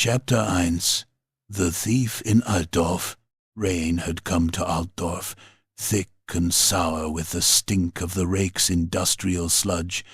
Chapter 1. The Thief in Altdorf. Rain had come to Altdorf, thick and sour with the stink of the rake's industrial sludge.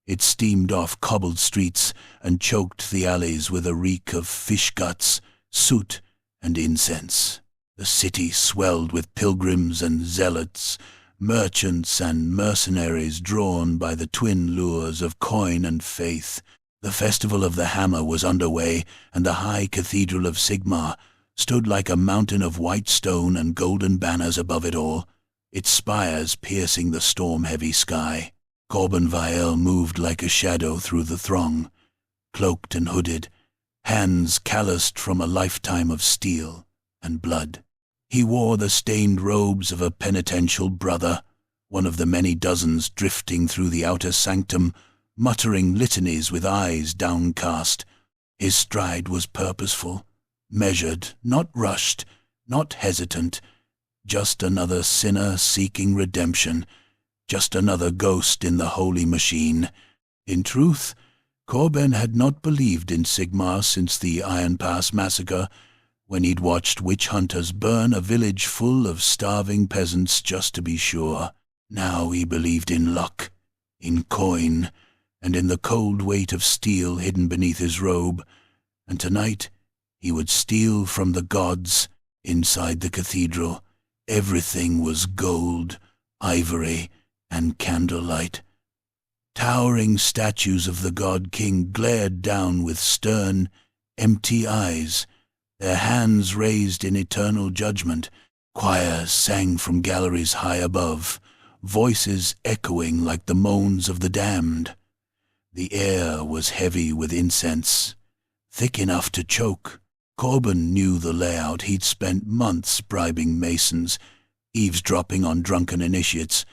It steamed off cobbled streets and choked the alleys with a reek of fish guts, soot, and incense. The city swelled with pilgrims and zealots, merchants and mercenaries drawn by the twin lures of coin and faith. The festival of the hammer was underway, and the high cathedral of Sigmar stood like a mountain of white stone and golden banners above it all, its spires piercing the storm-heavy sky. Corbin Vael moved like a shadow through the throng, cloaked and hooded, hands calloused from a lifetime of steel and blood. He wore the stained robes of a penitential brother, one of the many dozens drifting through the outer sanctum, muttering litanies with eyes downcast. His stride was purposeful, measured, not rushed, not hesitant, just another sinner seeking redemption, just another ghost in the holy machine. In truth, Corbin had not believed in Sigmar since the Iron Pass massacre, when he'd watched witch hunters burn a village full of starving peasants just to be sure. Now he believed in luck, in coin, and in the cold weight of steel hidden beneath his robe, and tonight he would steal from the gods inside the cathedral. Everything was gold, ivory, and candlelight. Towering statues of the god-king glared down with stern, empty eyes, their hands raised in eternal judgment. Choirs sang from galleries high above, voices echoing like the moans of the damned. The air was heavy with incense, thick enough to choke. Corbin knew the layout. He'd spent months bribing masons, eavesdropping on drunken initiates,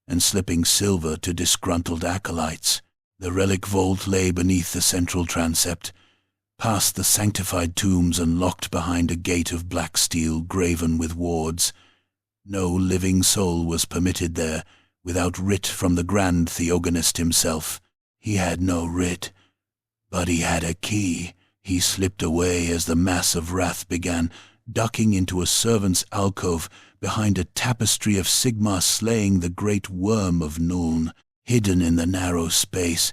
and slipping silver to disgruntled acolytes. The relic vault lay beneath the central transept, past the sanctified tombs and locked behind a gate of black steel graven with wards. No living soul was permitted there without writ from the grand theogonist himself. He had no writ, but he had a key. He slipped away as the mass of wrath began, ducking into a servant's alcove behind a tapestry of Sigmar slaying the great worm of Nuln. Hidden in the narrow space,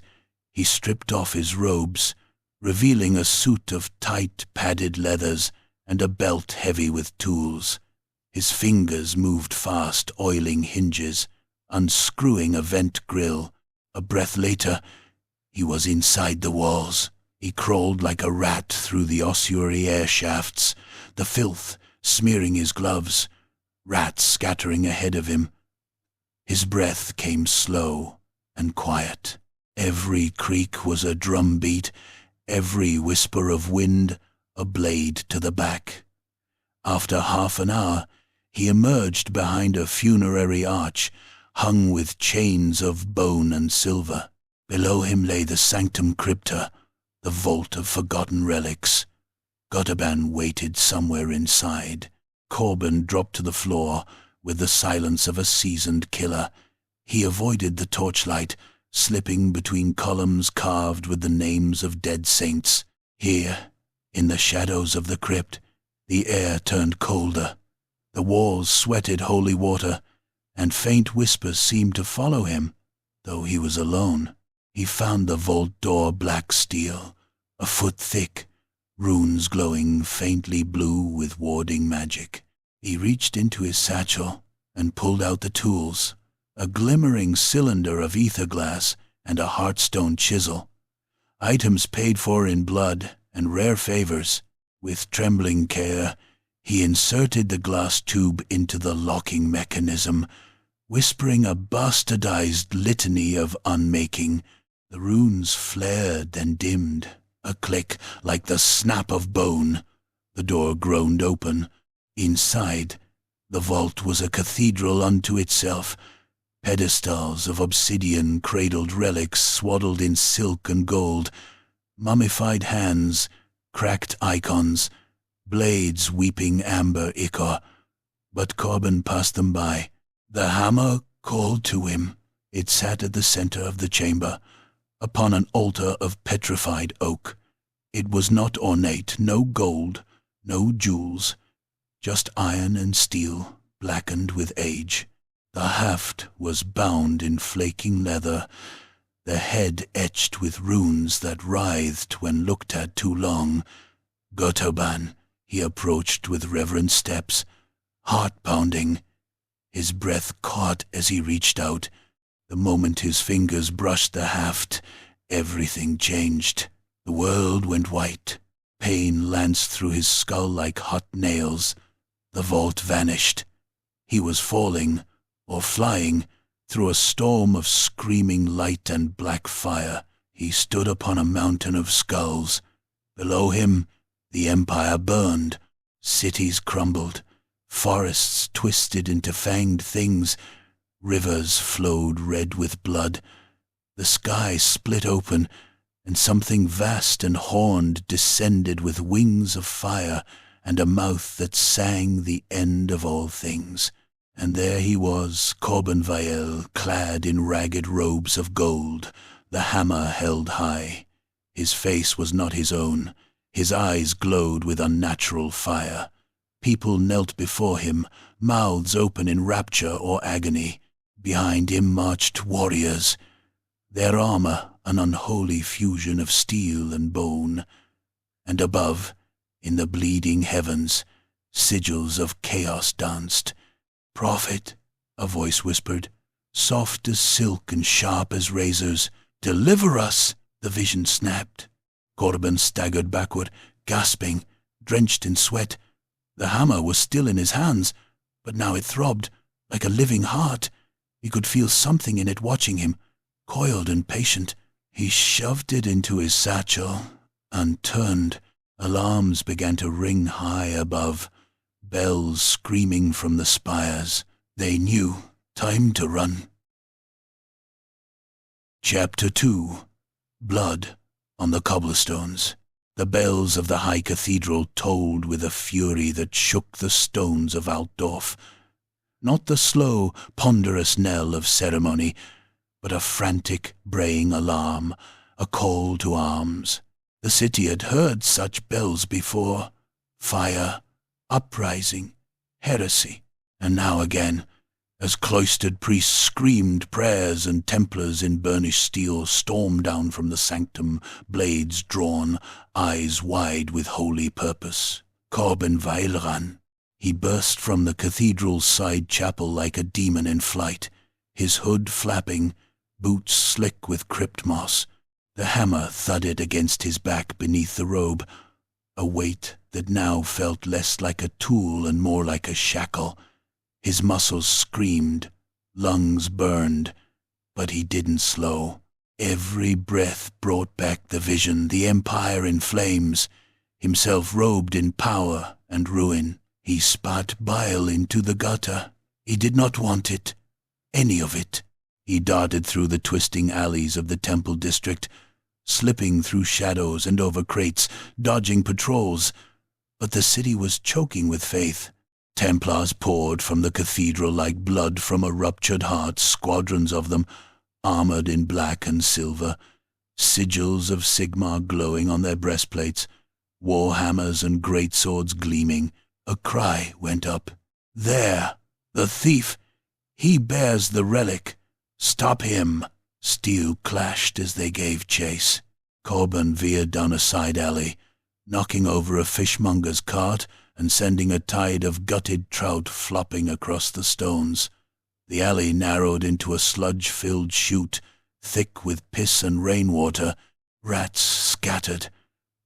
he stripped off his robes, revealing a suit of tight, padded leathers and a belt heavy with tools. His fingers moved fast, oiling hinges, unscrewing a vent grill. A breath later, he was inside the walls. He crawled like a rat through the ossuary air shafts, the filth smearing his gloves, rats scattering ahead of him. His breath came slow and quiet. Every creak was a drum beat, every whisper of wind a blade to the back. After half an hour, he emerged behind a funerary arch hung with chains of bone and silver. Below him lay the Sanctum Crypta, the vault of forgotten relics. Gotaban waited somewhere inside. Corbin dropped to the floor with the silence of a seasoned killer. He avoided the torchlight, slipping between columns carved with the names of dead saints. Here, in the shadows of the crypt, the air turned colder. The walls sweated holy water, and faint whispers seemed to follow him, though he was alone. He found the vault door black steel, a foot thick, runes glowing faintly blue with warding magic. He reached into his satchel and pulled out the tools, a glimmering cylinder of ether glass and a heartstone chisel, items paid for in blood and rare favors. With trembling care, he inserted the glass tube into the locking mechanism, whispering a bastardized litany of unmaking. The runes flared and dimmed, a click like the snap of bone. The door groaned open. Inside, the vault was a cathedral unto itself. Pedestals of obsidian cradled relics swaddled in silk and gold, mummified hands, cracked icons, blades weeping amber ichor. But Corbin passed them by. The hammer called to him. It sat at the center of the chamber, upon an altar of petrified oak. It was not ornate, no gold, no jewels, just iron and steel, blackened with age. The haft was bound in flaking leather, the head etched with runes that writhed when looked at too long. Gotoban, he approached with reverent steps, heart-pounding. His breath caught as he reached out. The moment his fingers brushed the haft, everything changed. The world went white. Pain lanced through his skull like hot nails. The vault vanished. He was falling, or flying, through a storm of screaming light and black fire. He stood upon a mountain of skulls. Below him, the empire burned. Cities crumbled. Forests twisted into fanged things. Rivers flowed red with blood. The sky split open, and something vast and horned descended with wings of fire and a mouth that sang the end of all things. And there he was, Corbenvael, clad in ragged robes of gold, the hammer held high. His face was not his own. His eyes glowed with unnatural fire. People knelt before him, mouths open in rapture or agony. Behind him marched warriors, their armor an unholy fusion of steel and bone. And above, in the bleeding heavens, sigils of chaos danced. "Prophet," a voice whispered, soft as silk and sharp as razors. "Deliver us," the vision snapped. Corben staggered backward, gasping, drenched in sweat. The hammer was still in his hands, but now it throbbed like a living heart. He could feel something in it watching him, coiled and patient. He shoved it into his satchel and turned. Alarms began to ring high above, bells screaming from the spires. They knew. Time to run. Chapter 2. Blood on the cobblestones. The bells of the high cathedral tolled with a fury that shook the stones of Altdorf. Not the slow, ponderous knell of ceremony, but a frantic, braying alarm, a call to arms. The city had heard such bells before. Fire, uprising, heresy. And now again, as cloistered priests screamed prayers and Templars in burnished steel stormed down from the sanctum, blades drawn, eyes wide with holy purpose. Corbenvael ran. He burst from the cathedral's side chapel like a demon in flight, his hood flapping, boots slick with crypt moss. The hammer thudded against his back beneath the robe, a weight that now felt less like a tool and more like a shackle. His muscles screamed, lungs burned, but he didn't slow. Every breath brought back the vision, the empire in flames, himself robed in power and ruin. He spat bile into the gutter. He did not want it, any of it. He darted through the twisting alleys of the temple district, slipping through shadows and over crates, dodging patrols. But the city was choking with faith. Templars poured from the cathedral like blood from a ruptured heart, squadrons of them, armored in black and silver, sigils of Sigmar glowing on their breastplates, warhammers and greatswords gleaming. A cry went up. "There! The thief! He bears the relic! Stop him!" Steel clashed as they gave chase. Corben veered down a side alley, knocking over a fishmonger's cart and sending a tide of gutted trout flopping across the stones. The alley narrowed into a sludge-filled chute, thick with piss and rainwater. Rats scattered.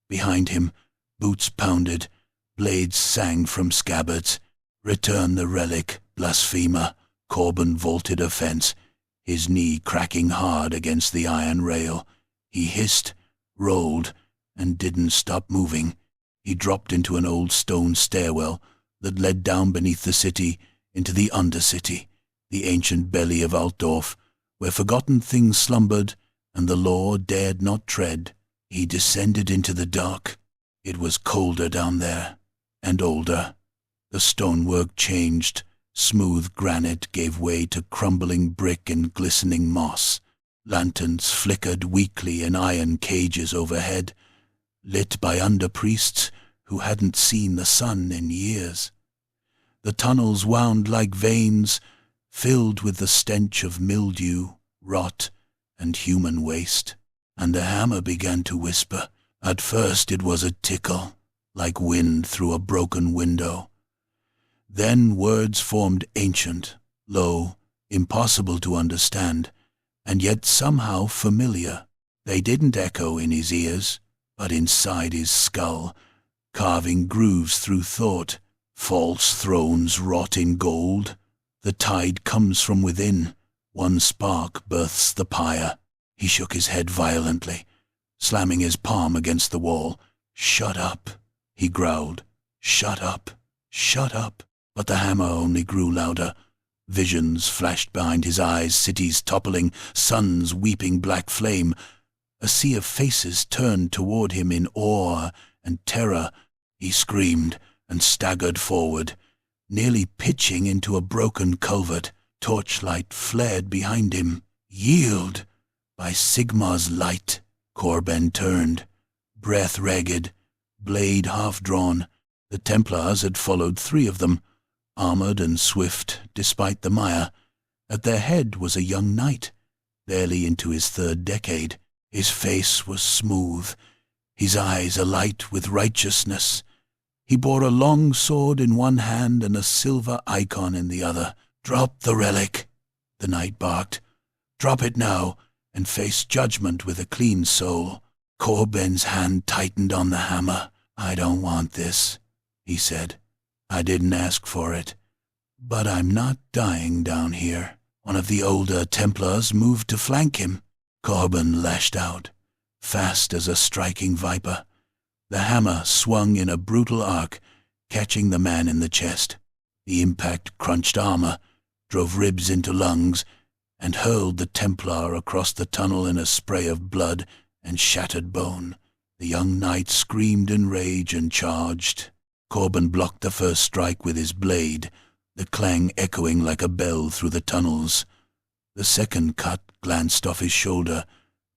Behind him, boots pounded, blades sang from scabbards. "Return the relic, blasphemer." Corben vaulted a fence, his knee cracking hard against the iron rail. He hissed, rolled, and didn't stop moving. He dropped into an old stone stairwell that led down beneath the city into the undercity, the ancient belly of Altdorf, where forgotten things slumbered and the law dared not tread. He descended into the dark. It was colder down there, and older. The stonework changed. Smooth granite gave way to crumbling brick and glistening moss. Lanterns flickered weakly in iron cages overhead. lit by under-priests who hadn't seen the sun in years. The tunnels wound like veins, filled with the stench of mildew, rot, and human waste. And the hammer began to whisper. At first it was a tickle, like wind through a broken window. Then words formed ancient, low, impossible to understand, and yet somehow familiar. They didn't echo in his ears, but inside his skull, carving grooves through thought. False thrones rot in gold. The tide comes from within. One spark births the pyre. He shook his head violently, slamming his palm against the wall. "Shut up," he growled. "Shut up, shut up." But the hammer only grew louder. Visions flashed behind his eyes, cities toppling, suns weeping black flame. A sea of faces turned toward him in awe and terror. He screamed and staggered forward, nearly pitching into a broken culvert. Torchlight flared behind him. "Yield!" By Sigmar's light, Corben turned, breath ragged, blade half-drawn. The Templars had followed 3 of them, armored and swift despite the mire. At their head was a young knight, barely into his 3rd decade. His face was smooth, his eyes alight with righteousness. He bore a long sword in one hand and a silver icon in the other. "Drop the relic," the knight barked. "Drop it now, and face judgment with a clean soul." Corben's hand tightened on the hammer. "I don't want this," he said. "I didn't ask for it. But I'm not dying down here." One of the older Templars moved to flank him. Corben lashed out, fast as a striking viper. The hammer swung in a brutal arc, catching the man in the chest. The impact crunched armor, drove ribs into lungs, and hurled the Templar across the tunnel in a spray of blood and shattered bone. The young knight screamed in rage and charged. Corben blocked the first strike with his blade, the clang echoing like a bell through the tunnels. The second cut glanced off his shoulder,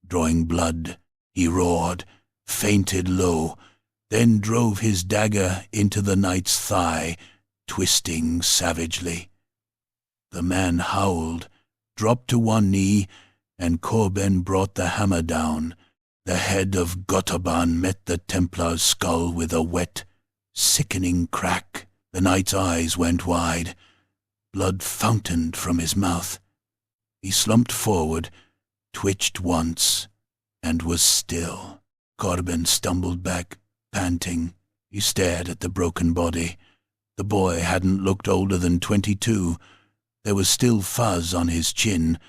drawing blood. He roared, fainted low, then drove his dagger into the knight's thigh, twisting savagely. The man howled, dropped to one knee, and Corben brought the hammer down. The head of Gotaban met the Templar's skull with a wet, sickening crack. The knight's eyes went wide. Blood fountained from his mouth. He slumped forward, twitched once, and was still. Corben stumbled back, panting. He stared at the broken body. The boy hadn't looked older than 22. There was still fuzz on his chin,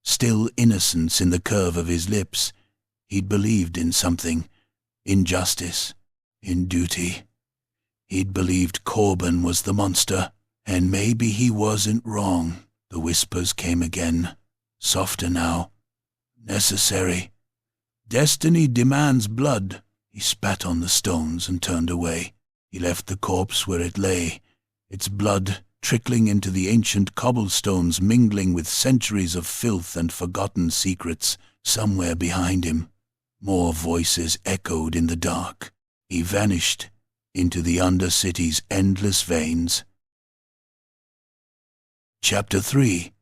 still innocence in the curve of his lips. He'd believed in something, in justice, in duty. He'd believed Corben was the monster, and maybe he wasn't wrong. The whispers came again, softer now. Necessary. Destiny demands blood. He spat on the stones and turned away. He left the corpse where it lay, its blood trickling into the ancient cobblestones, mingling with centuries of filth and forgotten secrets. Somewhere behind him, more voices echoed in the dark. He vanished into the undercity's endless veins. Chapter 3.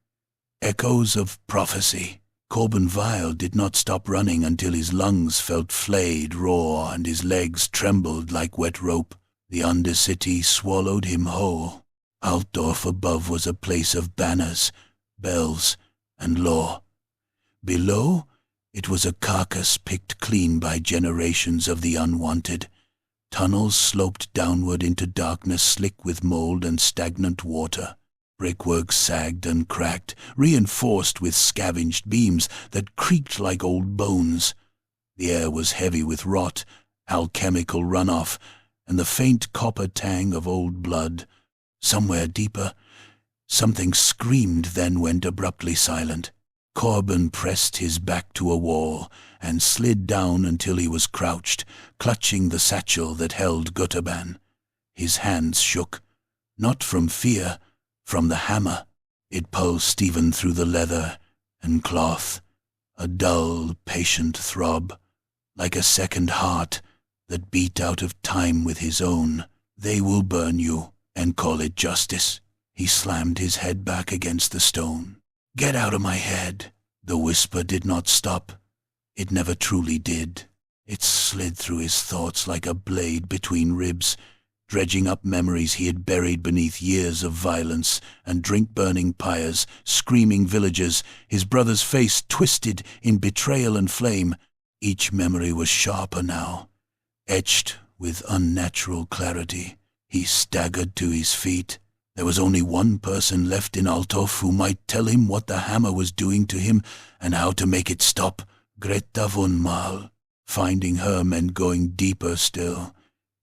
Echoes of Prophecy. Corben Vile did not stop running until his lungs felt flayed raw and his legs trembled like wet rope. The undercity swallowed him whole. Altdorf above was a place of banners, bells, and law. Below, it was a carcass picked clean by generations of the unwanted. Tunnels sloped downward into darkness slick with mold and stagnant water. Brickwork sagged and cracked, reinforced with scavenged beams that creaked like old bones. The air was heavy with rot, alchemical runoff, and the faint copper tang of old blood. Somewhere deeper, something screamed, then went abruptly silent. Corben pressed his back to a wall and slid down until he was crouched, clutching the satchel that held Gotaban. His hands shook, not from fear, from the hammer. It pulsed even through the leather and cloth, a dull, patient throb, like a second heart that beat out of time with his own. They will burn you and call it justice. He slammed his head back against the stone. Get out of my head. The whisper did not stop. It never truly did. It slid through his thoughts like a blade between ribs, dredging up memories he had buried beneath years of violence and drink-burning pyres, screaming villagers, his brother's face twisted in betrayal and flame. Each memory was sharper now, etched with unnatural clarity. He staggered to his feet. There was only one person left in Altdorf who might tell him what the hammer was doing to him and how to make it stop. Greta von Marl. Finding her meant going deeper still,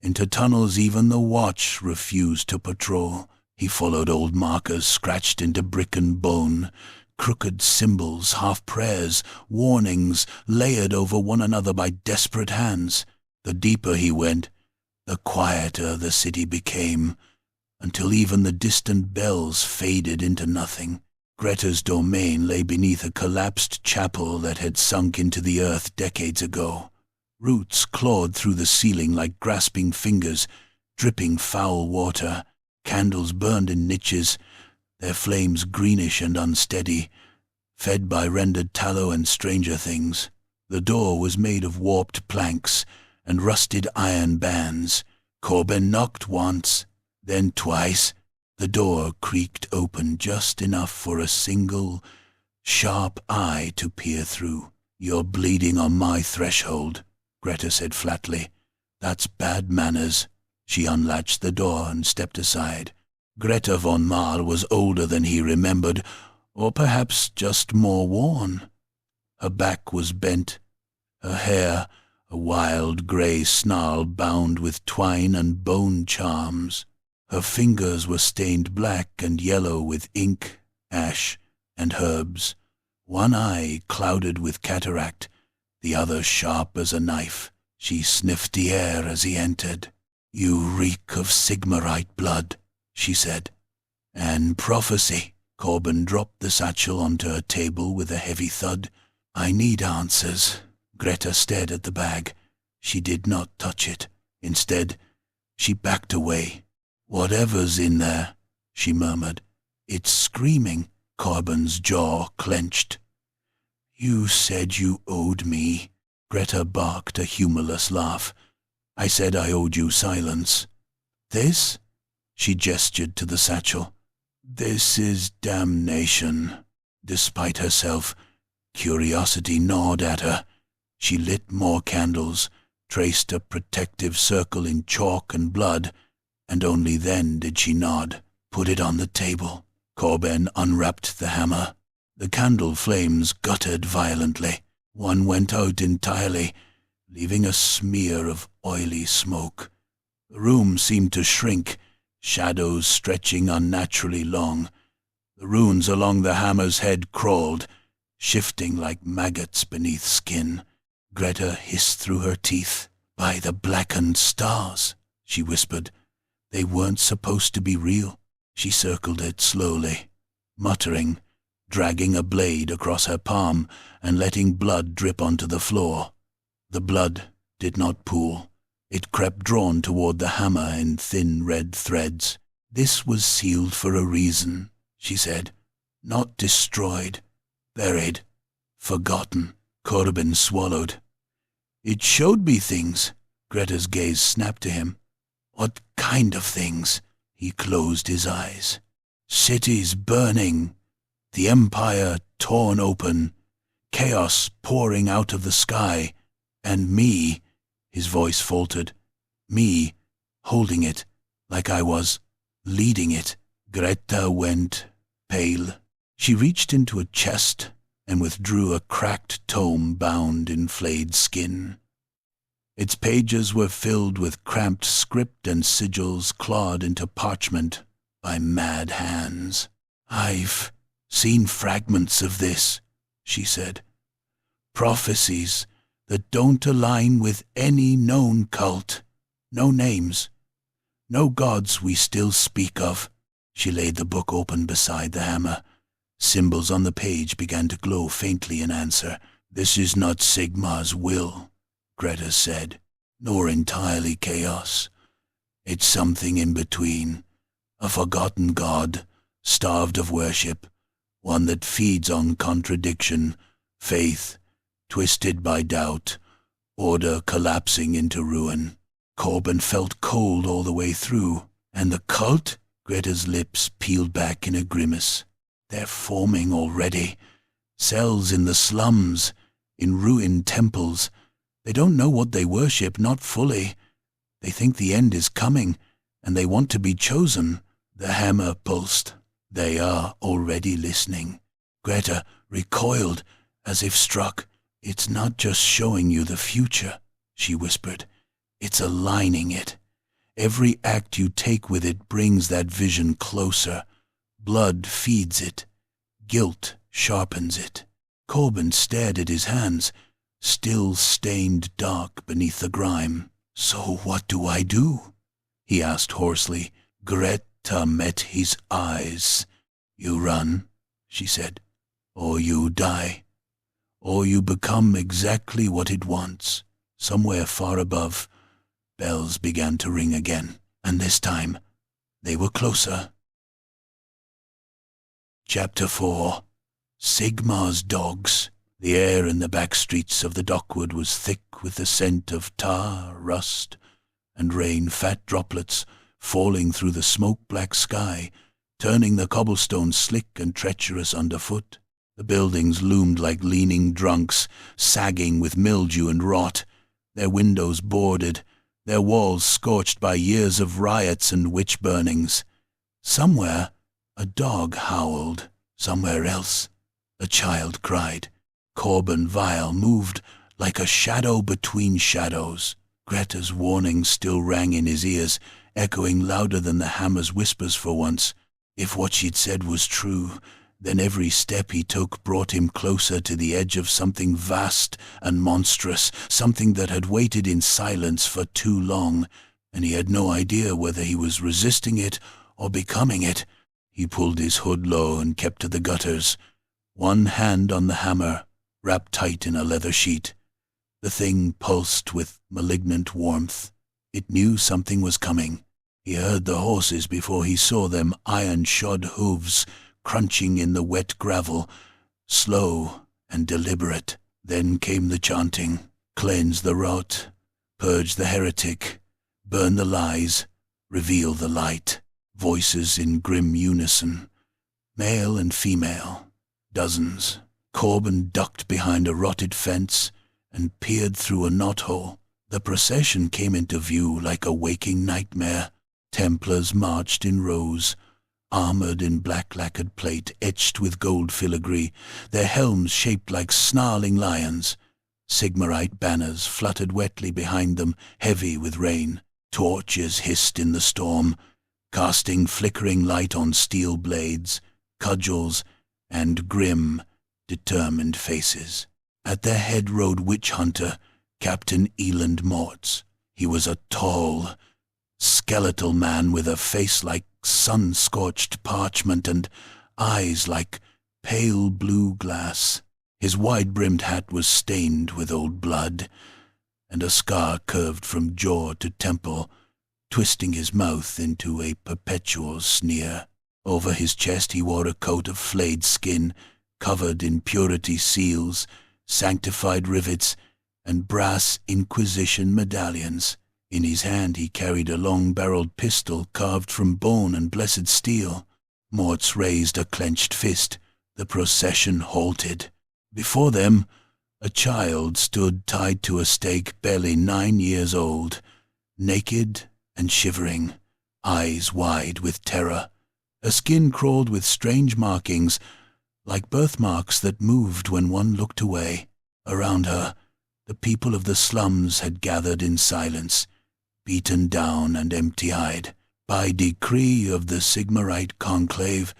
into tunnels even the watch refused to patrol. He followed old markers scratched into brick and bone, crooked symbols, half-prayers, warnings, layered over one another by desperate hands. The deeper he went, the quieter the city became, until even the distant bells faded into nothing. Greta's domain lay beneath a collapsed chapel that had sunk into the earth decades ago. Roots clawed through the ceiling like grasping fingers, dripping foul water. Candles burned in niches, their flames greenish and unsteady, fed by rendered tallow and stranger things. The door was made of warped planks and rusted iron bands. Corbin knocked once, then twice. The door creaked open just enough for a single, sharp eye to peer through. You're bleeding on my threshold, Greta said flatly. That's bad manners. She unlatched the door and stepped aside. Greta von Marl was older than he remembered, or perhaps just more worn. Her back was bent, her hair a wild grey snarl bound with twine and bone charms. Her fingers were stained black and yellow with ink, ash, and herbs. One eye clouded with cataract, the other sharp as a knife. She sniffed the air as he entered. You reek of Sigmarite blood, she said. And prophecy. Corbin dropped the satchel onto her table with a heavy thud. I need answers. Greta stared at the bag. She did not touch it. Instead, she backed away. Whatever's in there, she murmured. It's screaming. Corbin's jaw clenched. You said you owed me. Greta barked a humorless laugh. I said I owed you silence. This? She gestured to the satchel. This is damnation. Despite herself, curiosity gnawed at her. She lit more candles, traced a protective circle in chalk and blood, and only then did she nod. Put it on the table. Corbin unwrapped the hammer. The candle flames guttered violently. One went out entirely, leaving a smear of oily smoke. The room seemed to shrink, shadows stretching unnaturally long. The runes along the hammer's head crawled, shifting like maggots beneath skin. Greta hissed through her teeth. By the blackened stars, she whispered. They weren't supposed to be real. She circled it slowly, muttering, dragging a blade across her palm and letting blood drip onto the floor. The blood did not pool. It crept drawn toward the hammer in thin red threads. This was sealed for a reason, she said. Not destroyed, buried, forgotten. Corbin swallowed. It showed me things. Greta's gaze snapped to him. What kind of things? He closed his eyes. Cities burning, the empire torn open, chaos pouring out of the sky, and me, his voice faltered, me holding it like I was leading it. Greta went pale. She reached into a chest and withdrew a cracked tome bound in flayed skin. Its pages were filled with cramped script and sigils clawed into parchment by mad hands. I've seen fragments of this, she said. Prophecies that don't align with any known cult. No names. No gods we still speak of. She laid the book open beside the hammer. Symbols on the page began to glow faintly in answer. This is not Sigmar's will, Greta said. nor entirely chaos. It's something in between, a forgotten god, starved of worship, one that feeds on contradiction, faith twisted by doubt, order collapsing into ruin. Corbin felt cold all the way through. And the cult? Greta's lips peeled back in a grimace. They're forming already. Cells in the slums, in ruined temples. They don't know what they worship, not fully. They think the end is coming, and they want to be chosen. The hammer pulsed. They are already listening. Greta recoiled, as if struck. It's not just showing you the future, she whispered. It's aligning it. Every act you take with it brings that vision closer. Blood feeds it. Guilt sharpens it. Corbin stared at his hands, still stained dark beneath the grime. So what do I do? He asked hoarsely. Greta met his eyes. You run, she said, or you die. Or you become exactly what it wants. Somewhere far above, bells began to ring again, and this time they were closer. Chapter 4. Sigmar's Dogs. The air in the back streets of the Dockwood was thick with the scent of tar, rust, and rain, fat droplets falling through the smoke-black sky, turning the cobblestones slick and treacherous underfoot. The buildings loomed like leaning drunks, sagging with mildew and rot, their windows boarded, their walls scorched by years of riots and witch-burnings. Somewhere a dog howled. Somewhere else a child cried. Corbin Vile moved like a shadow between shadows. Greta's warning still rang in his ears, echoing louder than the hammer's whispers for once. If what she'd said was true, then every step he took brought him closer to the edge of something vast and monstrous, something that had waited in silence for too long, and he had no idea whether he was resisting it or becoming it. He pulled his hood low and kept to the gutters, one hand on the hammer, wrapped tight in a leather sheet. The thing pulsed with malignant warmth. It knew something was coming. He heard the horses before he saw them, iron-shod hooves crunching in the wet gravel, slow and deliberate. Then came the chanting. Cleanse the rot, purge the heretic, burn the lies, reveal the light. Voices in grim unison, male and female, dozens. Corbin ducked behind a rotted fence and peered through a knothole. The procession came into view like a waking nightmare. Templars marched in rows, armored in black lacquered plate etched with gold filigree, their helms shaped like snarling lions. Sigmarite banners fluttered wetly behind them, heavy with rain. Torches hissed in the storm, casting flickering light on steel blades, cudgels, and grim, determined faces. At their head rode witch-hunter Captain Eland Mortz. He was a tall, skeletal man with a face like sun-scorched parchment and eyes like pale blue glass. His wide-brimmed hat was stained with old blood, and a scar curved from jaw to temple, twisting his mouth into a perpetual sneer. Over his chest he wore a coat of flayed skin, covered in purity seals, sanctified rivets, and brass Inquisition medallions. In his hand he carried a long-barreled pistol carved from bone and blessed steel. Mortz raised a clenched fist. The procession halted. Before them, a child stood tied to a stake barely 9 years old, naked and shivering, eyes wide with terror. Her skin crawled with strange markings, like birthmarks that moved when one looked away. Around her, the people of the slums had gathered in silence, beaten down and empty-eyed. By decree of the Sigmarite conclave,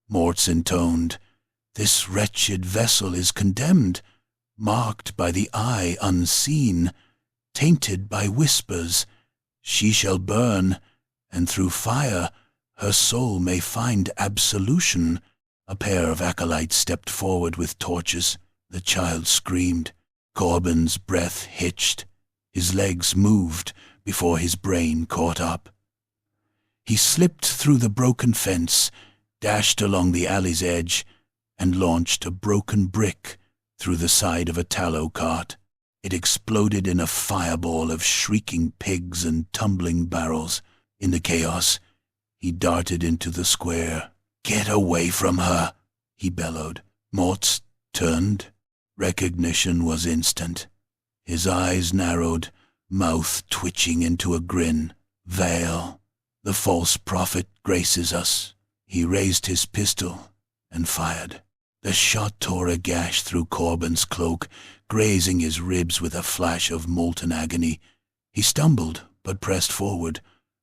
Mortz intoned, this wretched vessel is condemned, marked by the eye unseen, tainted by whispers. She shall burn, and through fire her soul may find absolution. A pair of acolytes stepped forward with torches. The child screamed. Corbin's breath hitched. His legs moved before his brain caught up. He slipped through the broken fence, dashed along the alley's edge, and launched a broken brick through the side of a tallow cart. It exploded in a fireball of shrieking pigs and tumbling barrels. In the chaos, he darted into the square. "Get away from her!" he bellowed. Mortz turned. Recognition was instant. His eyes narrowed, mouth twitching into a grin. "Veil, the false prophet graces us." He raised his pistol and fired. The shot tore a gash through Corbin's cloak, grazing his ribs with a flash of molten agony. He stumbled, but pressed forward.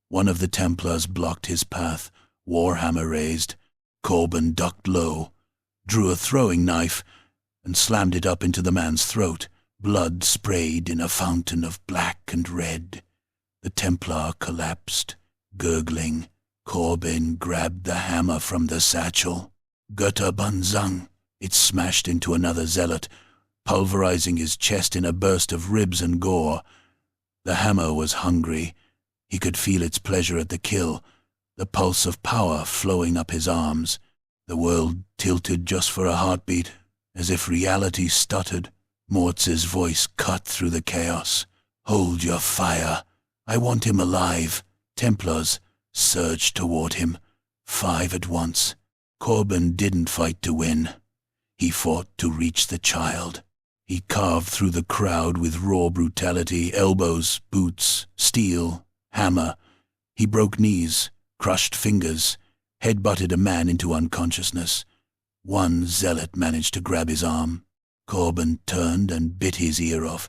One of the Templars blocked his path, warhammer raised. Corbin ducked low, drew a throwing knife, and slammed it up into the man's throat. Blood sprayed in a fountain of black and red. The Templar collapsed, gurgling. Corbin grabbed the hammer from the satchel. Greta Banzang! It smashed into another zealot, pulverizing his chest in a burst of ribs and gore. The hammer was hungry. He could feel its pleasure at the kill, the pulse of power flowing up his arms. The world tilted just for a heartbeat, as if reality stuttered. Mortz's voice cut through the chaos. "Hold your fire. I want him alive." Templars surged toward him, 5 at once. Corbin didn't fight to win. He fought to reach the child. He carved through the crowd with raw brutality, elbows, boots, steel, hammer. He broke knees, crushed fingers, headbutted a man into unconsciousness. One zealot managed to grab his arm. Corbin turned and bit his ear off,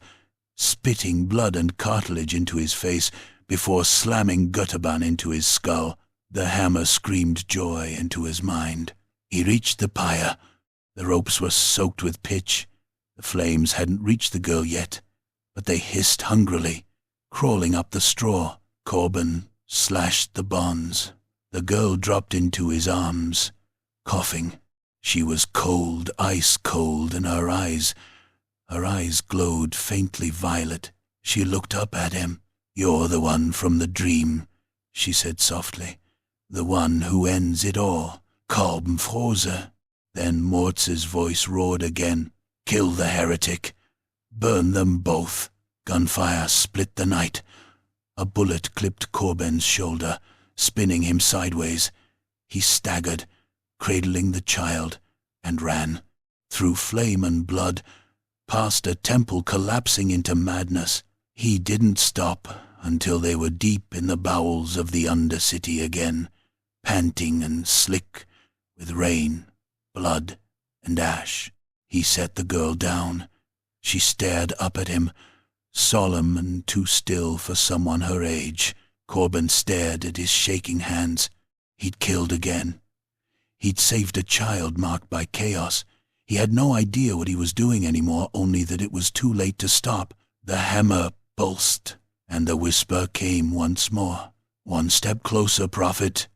spitting blood and cartilage into his face before slamming Götterban into his skull. The hammer screamed joy into his mind. He reached the pyre. The ropes were soaked with pitch. The flames hadn't reached the girl yet, but they hissed hungrily, crawling up the straw. Corbin slashed the bonds. The girl dropped into his arms, coughing. She was cold, ice cold, and her eyes glowed faintly violet. She looked up at him. "You're the one from the dream," she said softly. "The one who ends it all. Kolbenfrose." Then Mortz's voice roared again. "Kill the heretic. Burn them both." Gunfire split the night. A bullet clipped Corbin's shoulder, spinning him sideways. He staggered, cradling the child, and ran. Through flame and blood, past a temple collapsing into madness. He didn't stop until they were deep in the bowels of the undercity again, panting and slick with rain, blood, and ash. He set the girl down. She stared up at him, solemn and too still for someone her age. Corbin stared at his shaking hands. He'd killed again. He'd saved a child marked by chaos. He had no idea what he was doing anymore, only that it was too late to stop. The hammer pulsed, and the whisper came once more. "One step closer, prophet."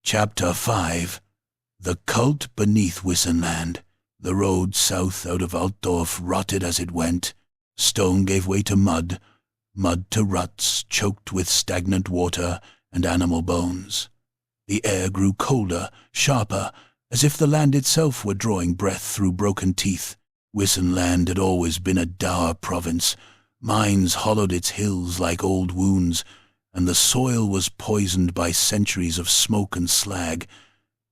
Chapter 5. The Cult Beneath Wissenland. The road south out of Altdorf rotted as it went. Stone gave way to mud, mud to ruts choked with stagnant water and animal bones. The air grew colder, sharper, as if the land itself were drawing breath through broken teeth. Wissenland had always been a dour province. Mines hollowed its hills like old wounds, and the soil was poisoned by centuries of smoke and slag.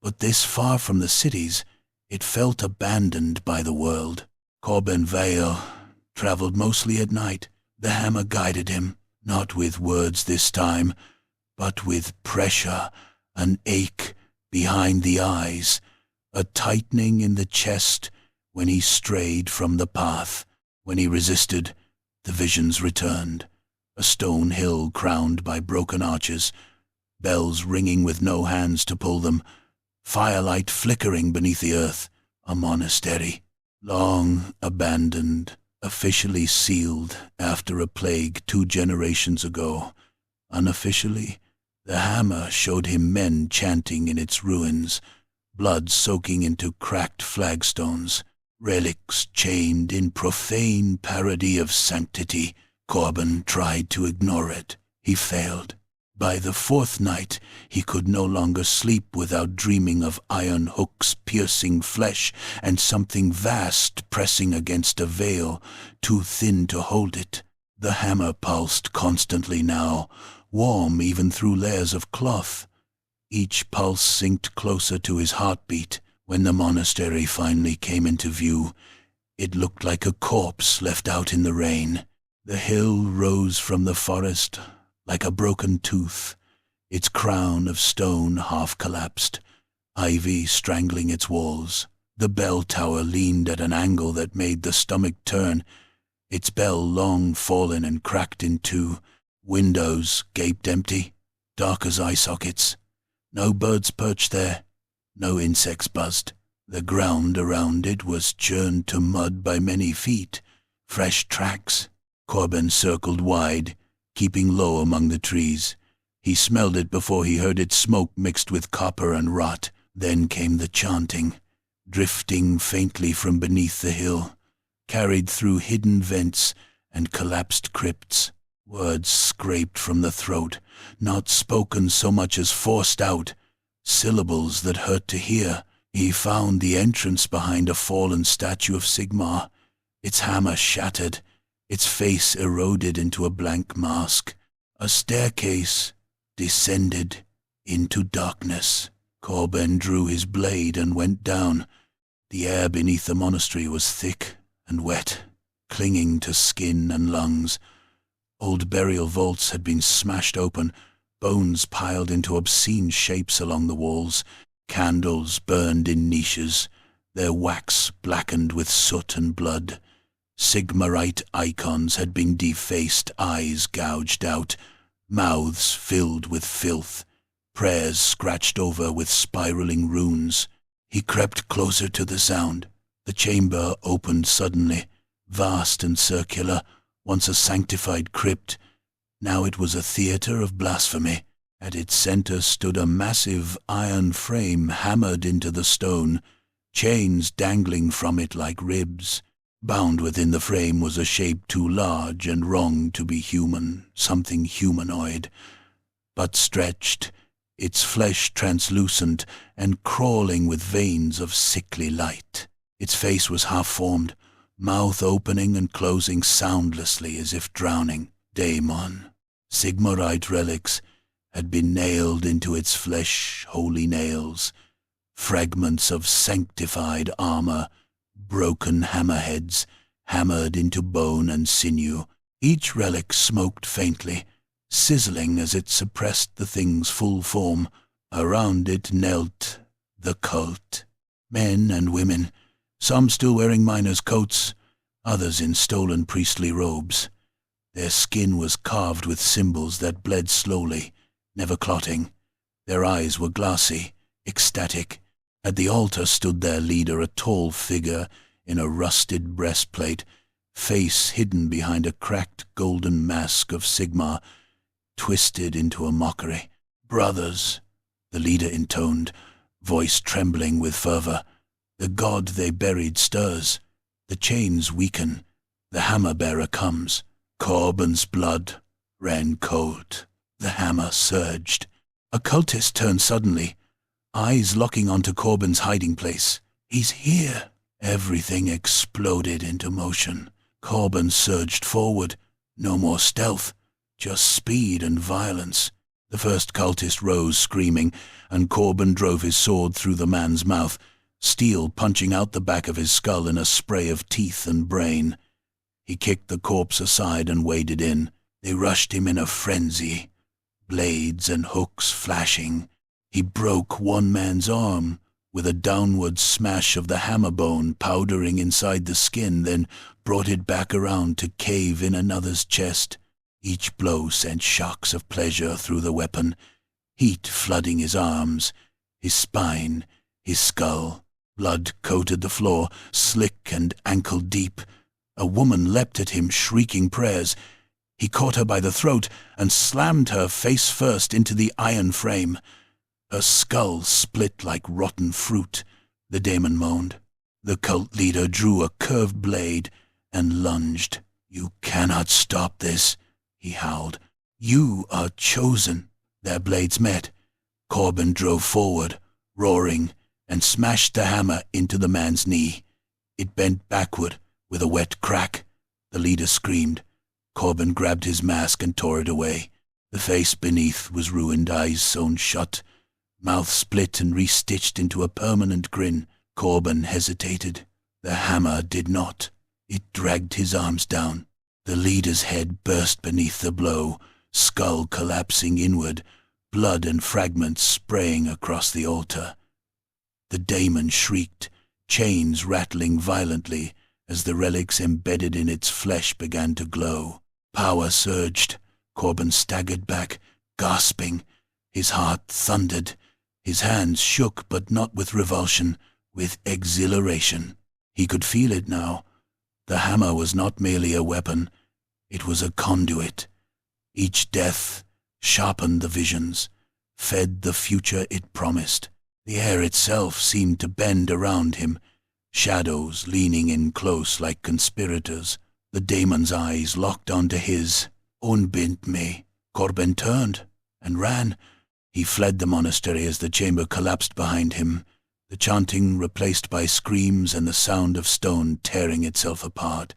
But this far from the cities, it felt abandoned by the world. Corbin Veil traveled mostly at night. The hammer guided him, not with words this time, but with pressure, an ache behind the eyes, a tightening in the chest when he strayed from the path. When he resisted, the visions returned. A stone hill crowned by broken arches, bells ringing with no hands to pull them, firelight flickering beneath the earth. A monastery, long abandoned, officially sealed after a plague 2 generations ago. Unofficially, the hammer showed him men chanting in its ruins, blood soaking into cracked flagstones. relics chained in profane parody of sanctity. Corbin tried to ignore it. He failed. By the fourth night, he could no longer sleep without dreaming of iron hooks piercing flesh and something vast pressing against a veil, too thin to hold it. The hammer pulsed constantly now, warm even through layers of cloth. Each pulse synced closer to his heartbeat. When the monastery finally came into view, it looked like a corpse left out in the rain. The hill rose from the forest like a broken tooth, its crown of stone half collapsed, ivy strangling its walls. The bell tower leaned at an angle that made the stomach turn, its bell long fallen and cracked in two. Windows gaped empty, dark as eye sockets. No birds perched there, no insects buzzed. The ground around it was churned to mud by many feet, fresh tracks. Corbin circled wide, keeping low among the trees. He smelled it before he heard its smoke mixed with copper and rot. Then came the chanting, drifting faintly from beneath the hill, carried through hidden vents and collapsed crypts. Words scraped from the throat, not spoken so much as forced out, syllables that hurt to hear. He found the entrance behind a fallen statue of Sigmar, its hammer shattered, its face eroded into a blank mask. A staircase descended into darkness. Corbin drew his blade and went down. The air beneath the monastery was thick and wet, clinging to skin and lungs. Old burial vaults had been smashed open, bones piled into obscene shapes along the walls. Candles burned in niches, their wax blackened with soot and blood. Sigmarite icons had been defaced, eyes gouged out, mouths filled with filth, prayers scratched over with spiraling runes. He crept closer to the sound. The chamber opened suddenly, vast and circular, once a sanctified crypt. Now it was a theater of blasphemy. At its center stood a massive iron frame hammered into the stone, chains dangling from it like ribs. Bound within the frame was a shape too large and wrong to be human, something humanoid, but stretched, its flesh translucent and crawling with veins of sickly light. Its face was half-formed, mouth opening and closing soundlessly as if drowning. Daemon. Sigmarite relics had been nailed into its flesh, holy nails, fragments of sanctified armor, broken hammerheads, hammered into bone and sinew. Each relic smoked faintly, sizzling as it suppressed the thing's full form. Around it knelt the cult. Men and women, some still wearing miners' coats, others in stolen priestly robes. Their skin was carved with symbols that bled slowly, never clotting. Their eyes were glassy, ecstatic. At the altar stood their leader, a tall figure in a rusted breastplate, face hidden behind a cracked golden mask of Sigmar, twisted into a mockery. "Brothers," the leader intoned, voice trembling with fervor. "The god they buried stirs. The chains weaken. The hammer-bearer comes." Corbin's blood ran cold. The hammer surged. A cultist turned suddenly, eyes locking onto Corbin's hiding place. "He's here." Everything exploded into motion. Corbin surged forward. No more stealth, just speed and violence. The first cultist rose screaming, and Corbin drove his sword through the man's mouth, steel punching out the back of his skull in a spray of teeth and brain. He kicked the corpse aside and waded in. They rushed him in a frenzy, blades and hooks flashing. He broke one man's arm with a downward smash of the hammer bone powdering inside the skin, then brought it back around to cave in another's chest. Each blow sent shocks of pleasure through the weapon, heat flooding his arms, his spine, his skull. Blood coated the floor, slick and ankle-deep. A woman leapt at him, shrieking prayers. He caught her by the throat and slammed her face first into the iron frame. Her skull split like rotten fruit. The daemon moaned. The cult leader drew a curved blade and lunged. "You cannot stop this," he howled. "You are chosen." Their blades met. Corbin drove forward, roaring, and smashed the hammer into the man's knee. It bent backward with a wet crack. The leader screamed. Corbin grabbed his mask and tore it away. The face beneath was ruined, eyes sewn shut, mouth split and restitched into a permanent grin. Corbin hesitated. The hammer did not. It dragged his arms down. The leader's head burst beneath the blow, skull collapsing inward, blood and fragments spraying across the altar. The daemon shrieked, chains rattling violently as the relics embedded in its flesh began to glow. Power surged. Corbin staggered back, gasping. His heart thundered. His hands shook, but not with revulsion, with exhilaration. He could feel it now. The hammer was not merely a weapon. It was a conduit. Each death sharpened the visions, fed the future it promised. The air itself seemed to bend around him, shadows leaning in close like conspirators. The daemon's eyes locked onto his. "Unbind me." Corbin turned and ran. He fled the monastery as the chamber collapsed behind him, the chanting replaced by screams and the sound of stone tearing itself apart.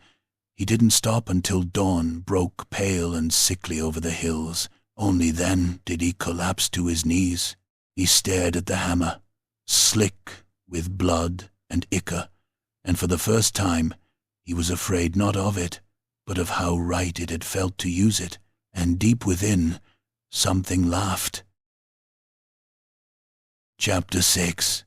He didn't stop until dawn broke pale and sickly over the hills. Only then did he collapse to his knees. He stared at the hammer, slick with blood and ichor, and for the first time he was afraid not of it, but of how right it had felt to use it, and deep within, something laughed. Chapter 6.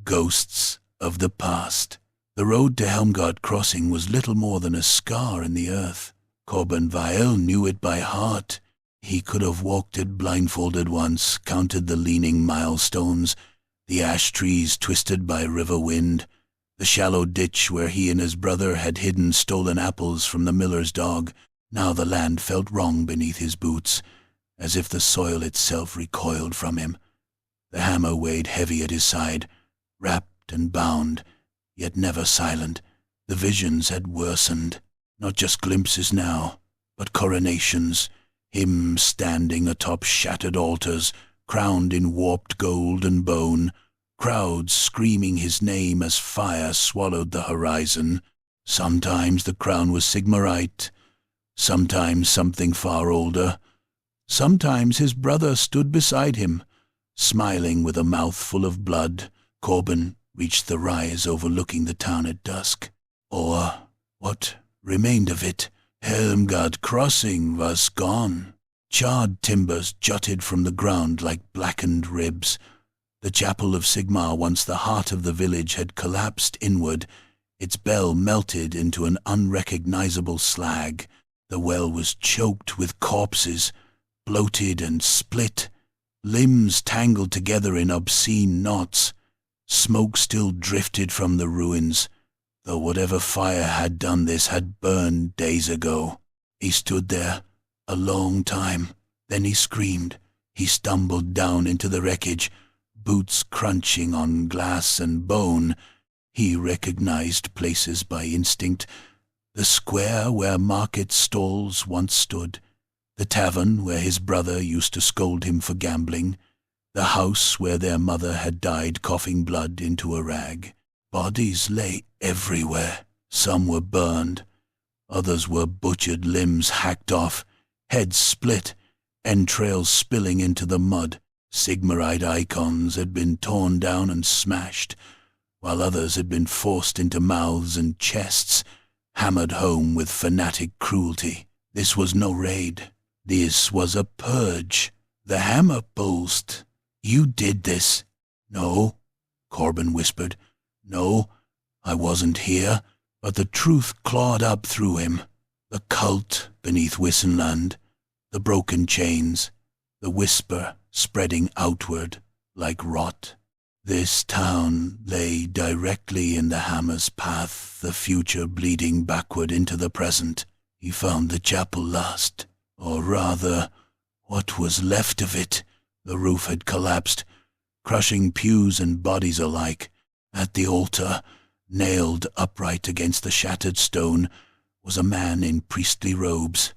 Ghosts of the Past. The road to Helmgard Crossing was little more than a scar in the earth. Corbin Vael knew it by heart. He could have walked it blindfolded once, counted the leaning milestones, the ash trees twisted by river wind, the shallow ditch where he and his brother had hidden stolen apples from the miller's dog. Now the land felt wrong beneath his boots, as if the soil itself recoiled from him. The hammer weighed heavy at his side, wrapped and bound, yet never silent. The visions had worsened, not just glimpses now, but coronations, him standing atop shattered altars, crowned in warped gold and bone, crowds screaming his name as fire swallowed the horizon. Sometimes the crown was Sigmarite, sometimes something far older. Sometimes his brother stood beside him, smiling with a mouth full of blood. Corbin reached the rise overlooking the town at dusk. Or what remained of it. Helmgard Crossing was gone. Charred timbers jutted from the ground like blackened ribs. The chapel of Sigmar, once the heart of the village, had collapsed inward. Its bell melted into an unrecognizable slag. The well was choked with corpses, bloated and split, limbs tangled together in obscene knots. Smoke still drifted from the ruins, though whatever fire had done this had burned days ago. He stood there a long time. Then he screamed. He stumbled down into the wreckage, boots crunching on glass and bone. He recognized places by instinct. The square where market stalls once stood, the tavern where his brother used to scold him for gambling, the house where their mother had died coughing blood into a rag. Bodies lay everywhere. Some were burned. Others were butchered, limbs hacked off, heads split, entrails spilling into the mud. Sigmarite icons had been torn down and smashed, while others had been forced into mouths and chests, hammered home with fanatic cruelty. This was no raid. This was a purge. The hammer pulsed. "You did this." "No," Corbin whispered. "No, I wasn't here." But the truth clawed up through him. The cult beneath Wissenland, the broken chains, the whisper spreading outward like rot. This town lay directly in the hammer's path, the future bleeding backward into the present. He found the chapel last, or rather, what was left of it. The roof had collapsed, crushing pews and bodies alike. At the altar, Nailed upright against the shattered stone was a man in priestly robes,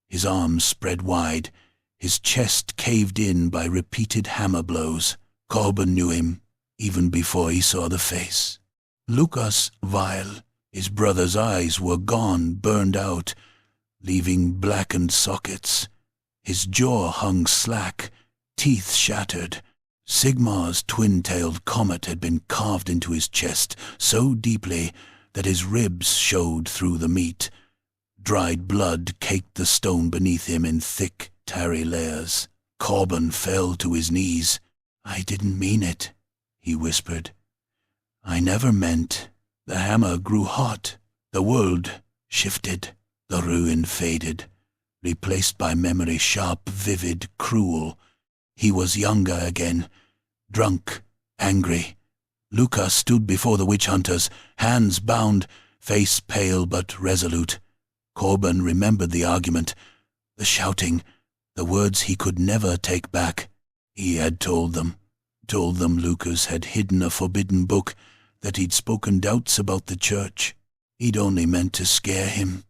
his arms spread wide, his chest caved in by repeated hammer blows. Corben knew him even before he saw the face. Lucas Weil. His brother's eyes were gone, burned out, leaving blackened sockets. His jaw hung slack, teeth shattered. Sigmar's twin-tailed comet had been carved into his chest so deeply that his ribs showed through the meat. Dried blood caked the stone beneath him in thick, tarry layers. Corben fell to his knees. "I didn't mean it," he whispered. "I never meant." The hammer grew hot. The world shifted. The ruin faded, replaced by memory sharp, vivid, cruel. He was younger again, drunk, angry. Lucas stood before the witch-hunters, hands bound, face pale but resolute. Corben remembered the argument, the shouting, the words he could never take back. He had told them Lucas had hidden a forbidden book, that he'd spoken doubts about the church. He'd only meant to scare him,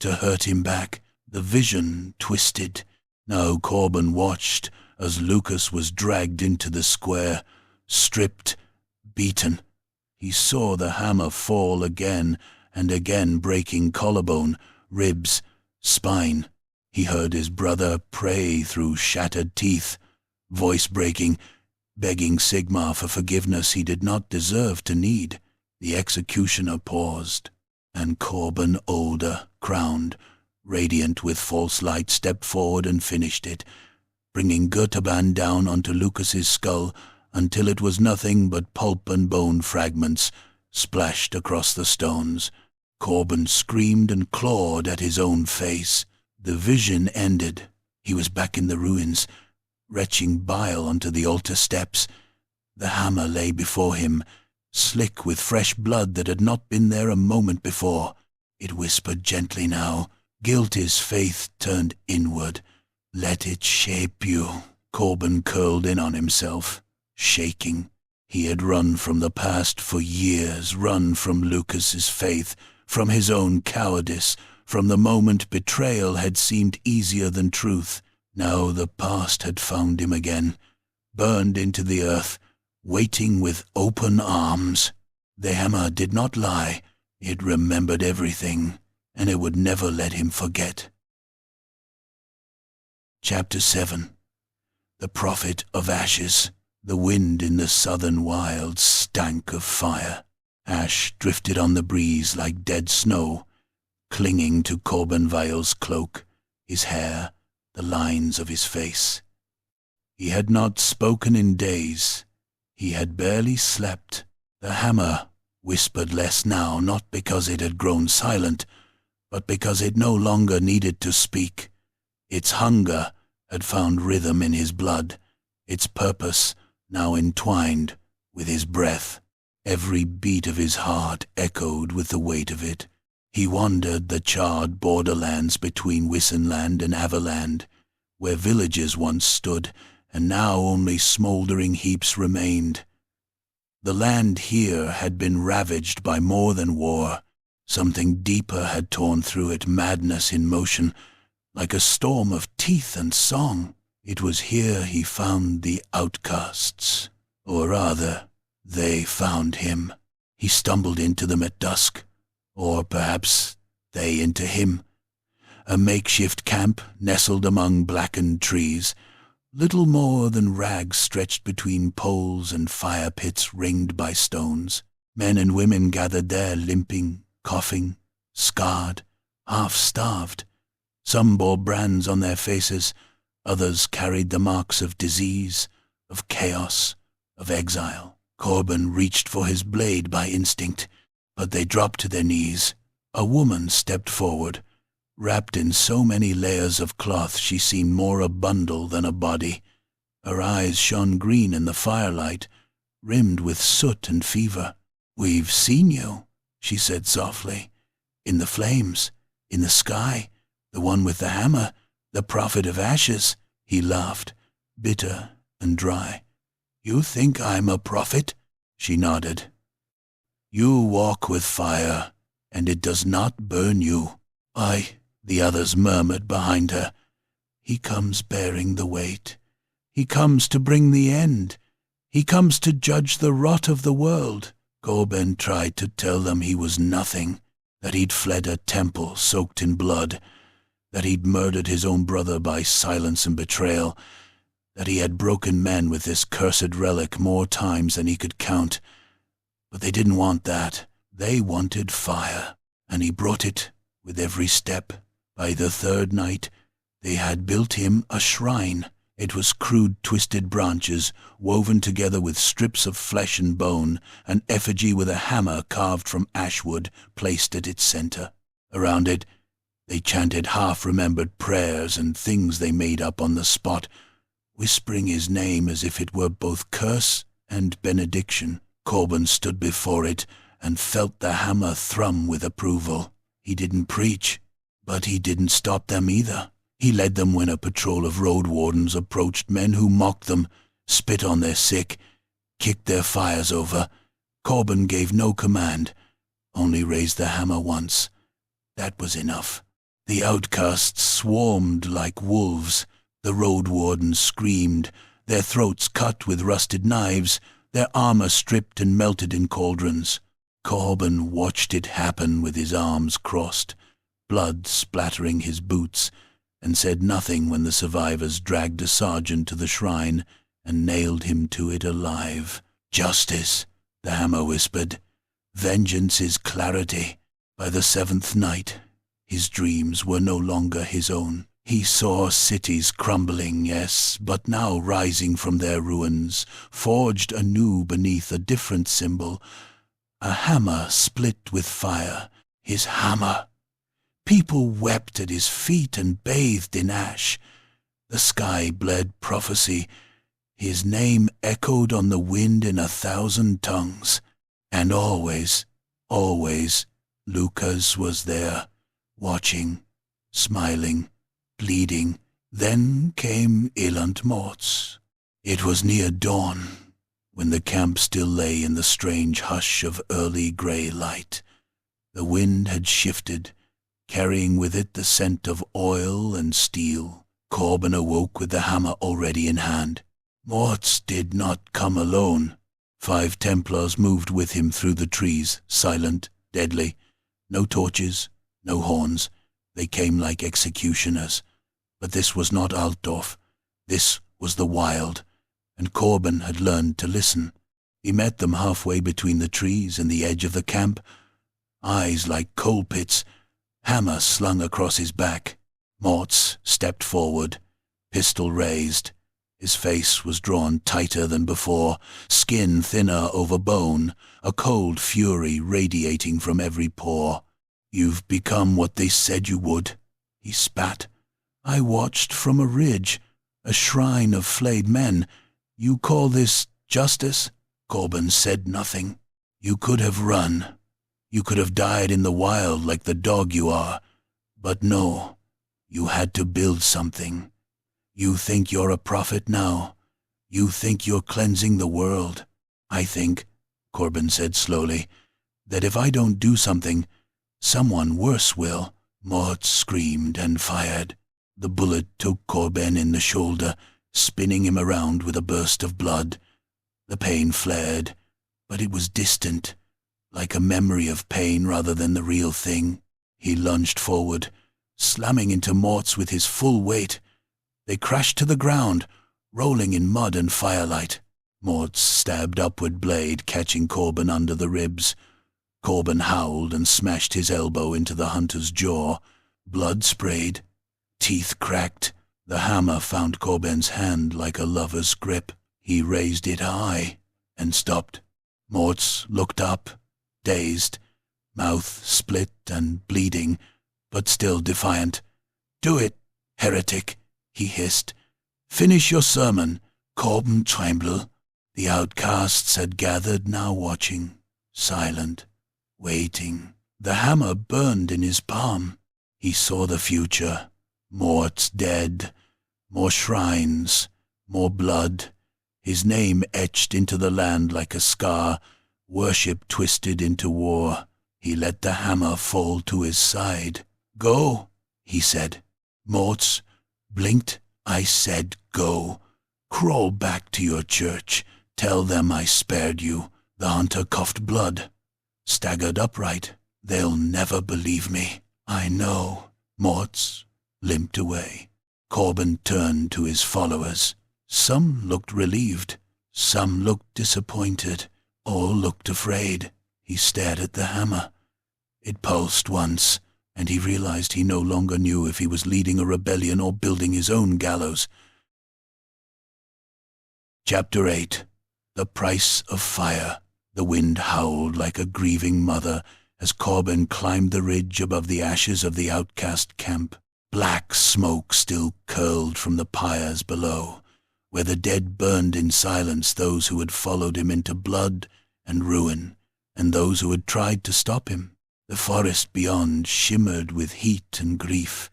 to hurt him back. The vision twisted. Now Corben watched as Lucas was dragged into the square, stripped, beaten. He saw the hammer fall again and again, breaking collarbone, ribs, spine. He heard his brother pray through shattered teeth, voice breaking, begging Sigmar for forgiveness he did not deserve to need. The executioner paused, and Corben, older, crowned, radiant with false light, stepped forward and finished it, bringing Greta down onto Lucas's skull until it was nothing but pulp and bone fragments splashed across the stones. Corben screamed and clawed at his own face. The vision ended. He was back in the ruins, retching bile onto the altar steps. The hammer lay before him, slick with fresh blood that had not been there a moment before. It whispered gently now. Guilt is faith turned inward. Let it shape you. Corben curled in on himself, shaking. He had run from the past for years, run from Lucas's faith, from his own cowardice, from the moment betrayal had seemed easier than truth. Now the past had found him again, burned into the earth, waiting with open arms. The hammer did not lie. It remembered everything, and it would never let him forget. Chapter 7. The Prophet of Ashes. The wind in the southern wilds stank of fire. Ash drifted on the breeze like dead snow, clinging to Corben Weil's cloak, his hair, the lines of his face. He had not spoken in days. He had barely slept. The hammer whispered less now, not because it had grown silent, but because it no longer needed to speak. Its hunger had found rhythm in his blood, its purpose now entwined with his breath. Every beat of his heart echoed with the weight of it. He wandered the charred borderlands between Wissenland and Averland, where villages once stood, and now only smouldering heaps remained. The land here had been ravaged by more than war. Something deeper had torn through it, madness in motion, like a storm of teeth and song. It was here he found the outcasts, or rather, they found him. He stumbled into them at dusk, or perhaps they into him. A makeshift camp nestled among blackened trees, little more than rags stretched between poles and fire pits ringed by stones. Men and women gathered there, limping, coughing, scarred, half-starved. Some bore brands on their faces, others carried the marks of disease, of chaos, of exile. Corben reached for his blade by instinct, but they dropped to their knees. A woman stepped forward. Wrapped in so many layers of cloth she seemed more a bundle than a body. Her eyes shone green in the firelight, rimmed with soot and fever. "We've seen you," she said softly. "In the flames, in the sky, the one with the hammer, the Prophet of Ashes." He laughed, bitter and dry. "You think I'm a prophet?" She nodded. You walk with fire, and it does not burn you. Aye, the others murmured behind her. He comes bearing the weight. He comes to bring the end. He comes to judge the rot of the world. Corben tried to tell them he was nothing, that he'd fled a temple soaked in blood, that he'd murdered his own brother by silence and betrayal, that he had broken men with this cursed relic more times than he could count. But they didn't want that. They wanted fire, and he brought it with every step. By the third night, they had built him a shrine. It was crude twisted branches, woven together with strips of flesh and bone, an effigy with a hammer carved from ashwood placed at its center. Around it, they chanted half-remembered prayers and things they made up on the spot, whispering his name as if it were both curse and benediction. Corben stood before it and felt the hammer thrum with approval. He didn't preach, but he didn't stop them either. He led them when a patrol of road wardens approached, men who mocked them, spit on their sick, kicked their fires over. Corben gave no command, only raised the hammer once. That was enough. The outcasts swarmed like wolves. The road wardens screamed, their throats cut with rusted knives, their armor stripped and melted in cauldrons. Corben watched it happen with his arms crossed, blood splattering his boots, and said nothing when the survivors dragged a sergeant to the shrine and nailed him to it alive. "Justice," the hammer whispered. "Vengeance is clarity." By the seventh night, his dreams were no longer his own. He saw cities crumbling, yes, but now rising from their ruins, forged anew beneath a different symbol. A hammer split with fire. His hammer. People wept at his feet and bathed in ash. The sky bled prophecy. His name echoed on the wind in 1,000 tongues. And always, always, Lucas was there, watching, smiling, bleeding. Then came Elant Morts. It was near dawn, when the camp still lay in the strange hush of early grey light. The wind had shifted, carrying with it the scent of oil and steel. Corben awoke with the hammer already in hand. Morts did not come alone. 5 Templars moved with him through the trees, silent, deadly. No torches, no horns. They came like executioners. But this was not Altdorf. This was the wild, and Corben had learned to listen. He met them halfway between the trees and the edge of the camp, eyes like coal pits, hammer slung across his back. Morts stepped forward, pistol raised. His face was drawn tighter than before, skin thinner over bone, a cold fury radiating from every pore. "You've become what they said you would," he spat. "I watched from a ridge, a shrine of flayed men. You call this justice?" Corben said nothing. "You could have run. You could have died in the wild like the dog you are. But no, you had to build something. You think you're a prophet now. You think you're cleansing the world. I think," Corben said slowly, "that if I don't do something, someone worse will." Mort screamed and fired. The bullet took Corben in the shoulder, spinning him around with a burst of blood. The pain flared, but it was distant, like a memory of pain rather than the real thing. He lunged forward, slamming into Morts with his full weight. They crashed to the ground, rolling in mud and firelight. Morts stabbed upward blade, catching Corben under the ribs. Corben howled and smashed his elbow into the hunter's jaw. Blood sprayed, teeth cracked. The hammer found Corben's hand like a lover's grip. He raised it high and stopped. Morts looked up, dazed, mouth split and bleeding, but still defiant. "Do it, heretic," he hissed. "Finish your sermon, Corben tremble." The outcasts had gathered, now watching, silent, waiting. The hammer burned in his palm. He saw the future. Morts dead, more shrines, more blood, his name etched into the land like a scar, Worship twisted into war. He let the hammer fall to his side. "Go," he said. Mortz blinked. "I said go. Crawl back to your church. Tell them I spared you." The hunter coughed blood, staggered upright. "They'll never believe me." "I know." Mortz limped away. Corbin turned to his followers. Some looked relieved. Some looked disappointed. All looked afraid. He stared at the hammer. It pulsed once, and he realized he no longer knew if he was leading a rebellion or building his own gallows. Chapter 8. The Price of Fire. The wind howled like a grieving mother as Corbin climbed the ridge above the ashes of the outcast camp. Black smoke still curled from the pyres below, where the dead burned in silence, those who had followed him into blood and ruin, and those who had tried to stop him. The forest beyond shimmered with heat and grief,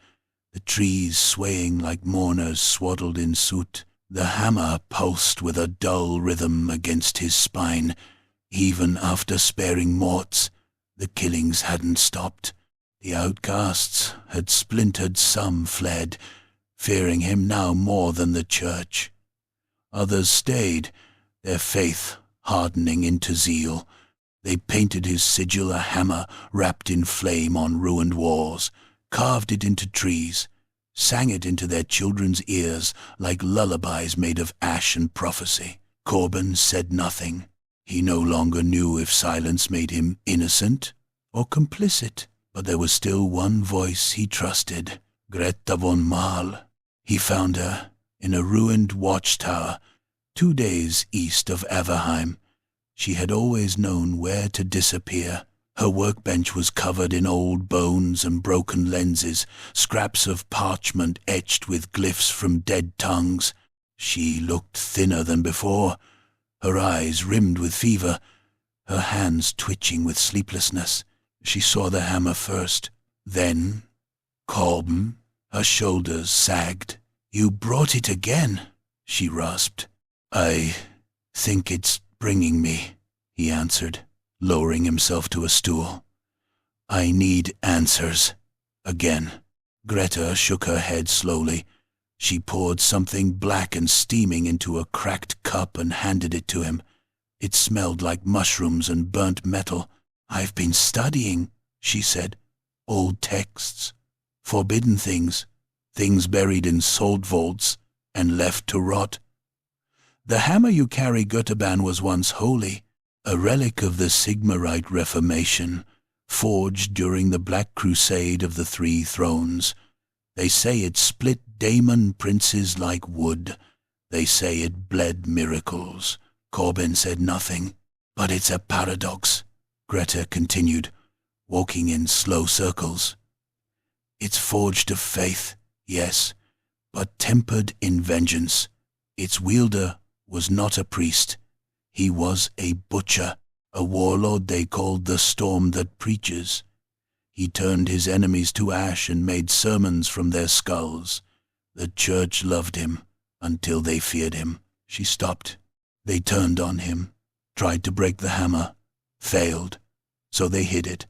the trees swaying like mourners swaddled in soot. The hammer pulsed with a dull rhythm against his spine. Even after sparing Mortz, the killings hadn't stopped. The outcasts had splintered, some fled, fearing him now more than the church. Others stayed, their faith hardening into zeal. They painted his sigil a hammer wrapped in flame on ruined walls, carved it into trees, sang it into their children's ears like lullabies made of ash and prophecy. Corbin said nothing. He no longer knew if silence made him innocent or complicit, but there was still one voice he trusted, Greta von Marl. He found her in a ruined watchtower 2 days east of Averheim. She had always known where to disappear. Her workbench was covered in old bones and broken lenses, scraps of parchment etched with glyphs from dead tongues. She looked thinner than before, her eyes rimmed with fever, her hands twitching with sleeplessness. She saw the hammer first, then Corbin. Her shoulders sagged. "You brought it again," she rasped. "I think it's bringing me," he answered, lowering himself to a stool. "I need answers." Again. Greta shook her head slowly. She poured something black and steaming into a cracked cup and handed it to him. It smelled like mushrooms and burnt metal. "I've been studying," she said. "Old texts, forbidden things, things buried in salt vaults and left to rot. The hammer you carry, Götterban, was once holy, a relic of the Sigmarite Reformation, forged during the Black Crusade of the Three Thrones. They say it split daemon princes like wood. They say it bled miracles." Corbin said nothing. "But it's a paradox," Greta continued, walking in slow circles. "It's forged of faith, yes, but tempered in vengeance. Its wielder was not a priest. He was a butcher, a warlord they called the Storm That Preaches. He turned his enemies to ash and made sermons from their skulls. The church loved him until they feared him." She stopped. "They turned on him, tried to break the hammer, failed, so they hid it,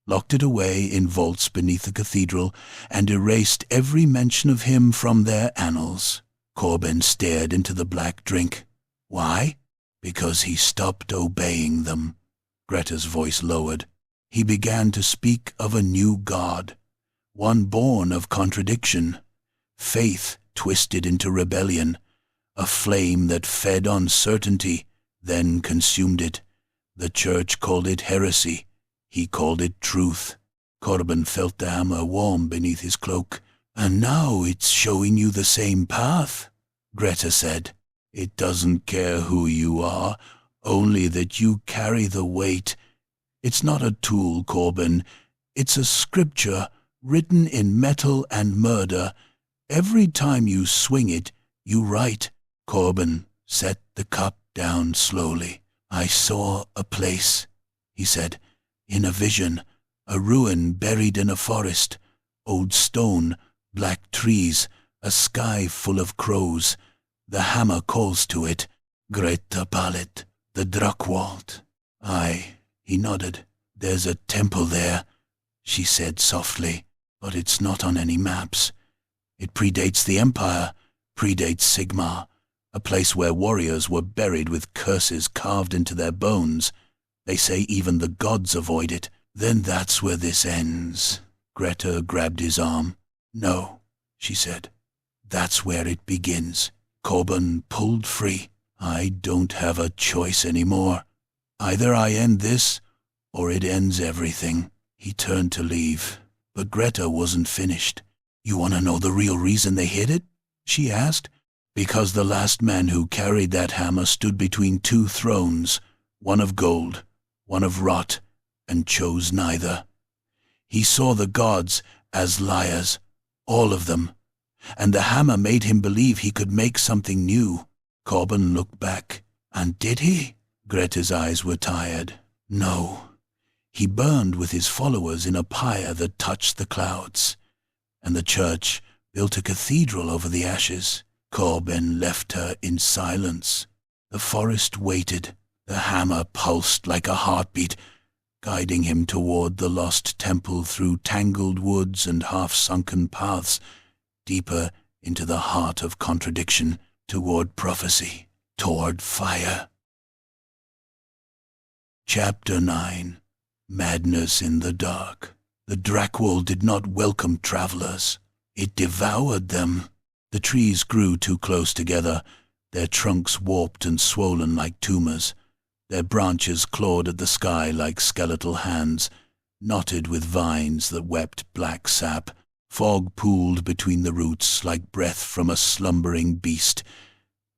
locked it away in vaults beneath the cathedral, and erased every mention of him from their annals." Corbin stared into the black drink. "Why?" "Because he stopped obeying them." Greta's voice lowered. "He began to speak of a new God, one born of contradiction, faith twisted into rebellion, a flame that fed on certainty, then consumed it. The church called it heresy. He called it truth." Corbin felt the hammer warm beneath his cloak. "And now it's showing you the same path," Greta said. "It doesn't care who you are, only that you carry the weight. It's not a tool, Corbin. It's a scripture written in metal and murder. Every time you swing it, you write." Corbin set the cup down slowly. "I saw a place," he said, "in a vision, a ruin buried in a forest, old stone, black trees, a sky full of crows. The hammer calls to it, Greta Pallet, the Druckwald." Aye, he nodded. There's a temple there, she said softly, but it's not on any maps. It predates the Empire, predates Sigmar, a place where warriors were buried with curses carved into their bones. They say even the gods avoid it. Then that's where this ends. Greta grabbed his arm. No, she said. That's where it begins. Corbin pulled free. I don't have a choice anymore. Either I end this, or it ends everything. He turned to leave, but Greta wasn't finished. You want to know the real reason they hid it? She asked. Because the last man who carried that hammer stood between two thrones, one of gold, one of rot, and chose neither. He saw the gods as liars, all of them, and the hammer made him believe he could make something new. Corbin looked back. And did he? Greta's eyes were tired. No. He burned with his followers in a pyre that touched the clouds, and the church built a cathedral over the ashes. Corbin left her in silence. The forest waited. The hammer pulsed like a heartbeat, guiding him toward the lost temple through tangled woods and half-sunken paths, deeper into the heart of contradiction, toward prophecy, toward fire. Chapter 9. Madness in the Dark. The Dracwall did not welcome travelers. It devoured them. The trees grew too close together, their trunks warped and swollen like tumors. Their branches clawed at the sky like skeletal hands, knotted with vines that wept black sap. Fog pooled between the roots like breath from a slumbering beast,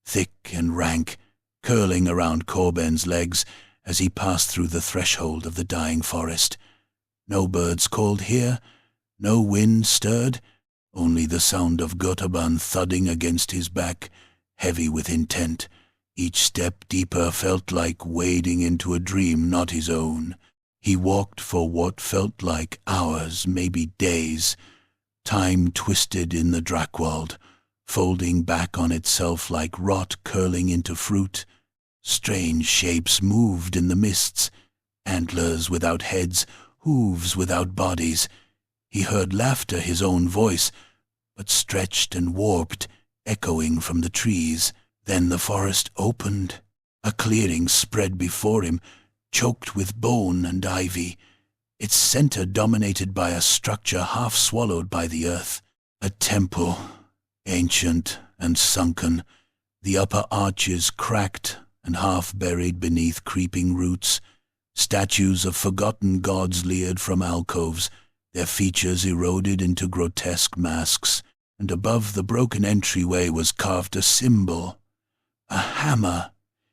thick and rank, curling around Corbin's legs as he passed through the threshold of the dying forest. No birds called here, no wind stirred, only the sound of Götaban thudding against his back, heavy with intent. Each step deeper felt like wading into a dream not his own. He walked for what felt like hours, maybe days. Time twisted in the Dracwald, folding back on itself like rot curling into fruit. Strange shapes moved in the mists, antlers without heads, hooves without bodies. He heard laughter, his own voice, but stretched and warped, echoing from the trees. Then the forest opened. A clearing spread before him, choked with bone and ivy, its center dominated by a structure half swallowed by the earth. A temple, ancient and sunken, the upper arches cracked and half buried beneath creeping roots. Statues of forgotten gods leered from alcoves, their features eroded into grotesque masks, and above the broken entryway was carved a symbol, a hammer,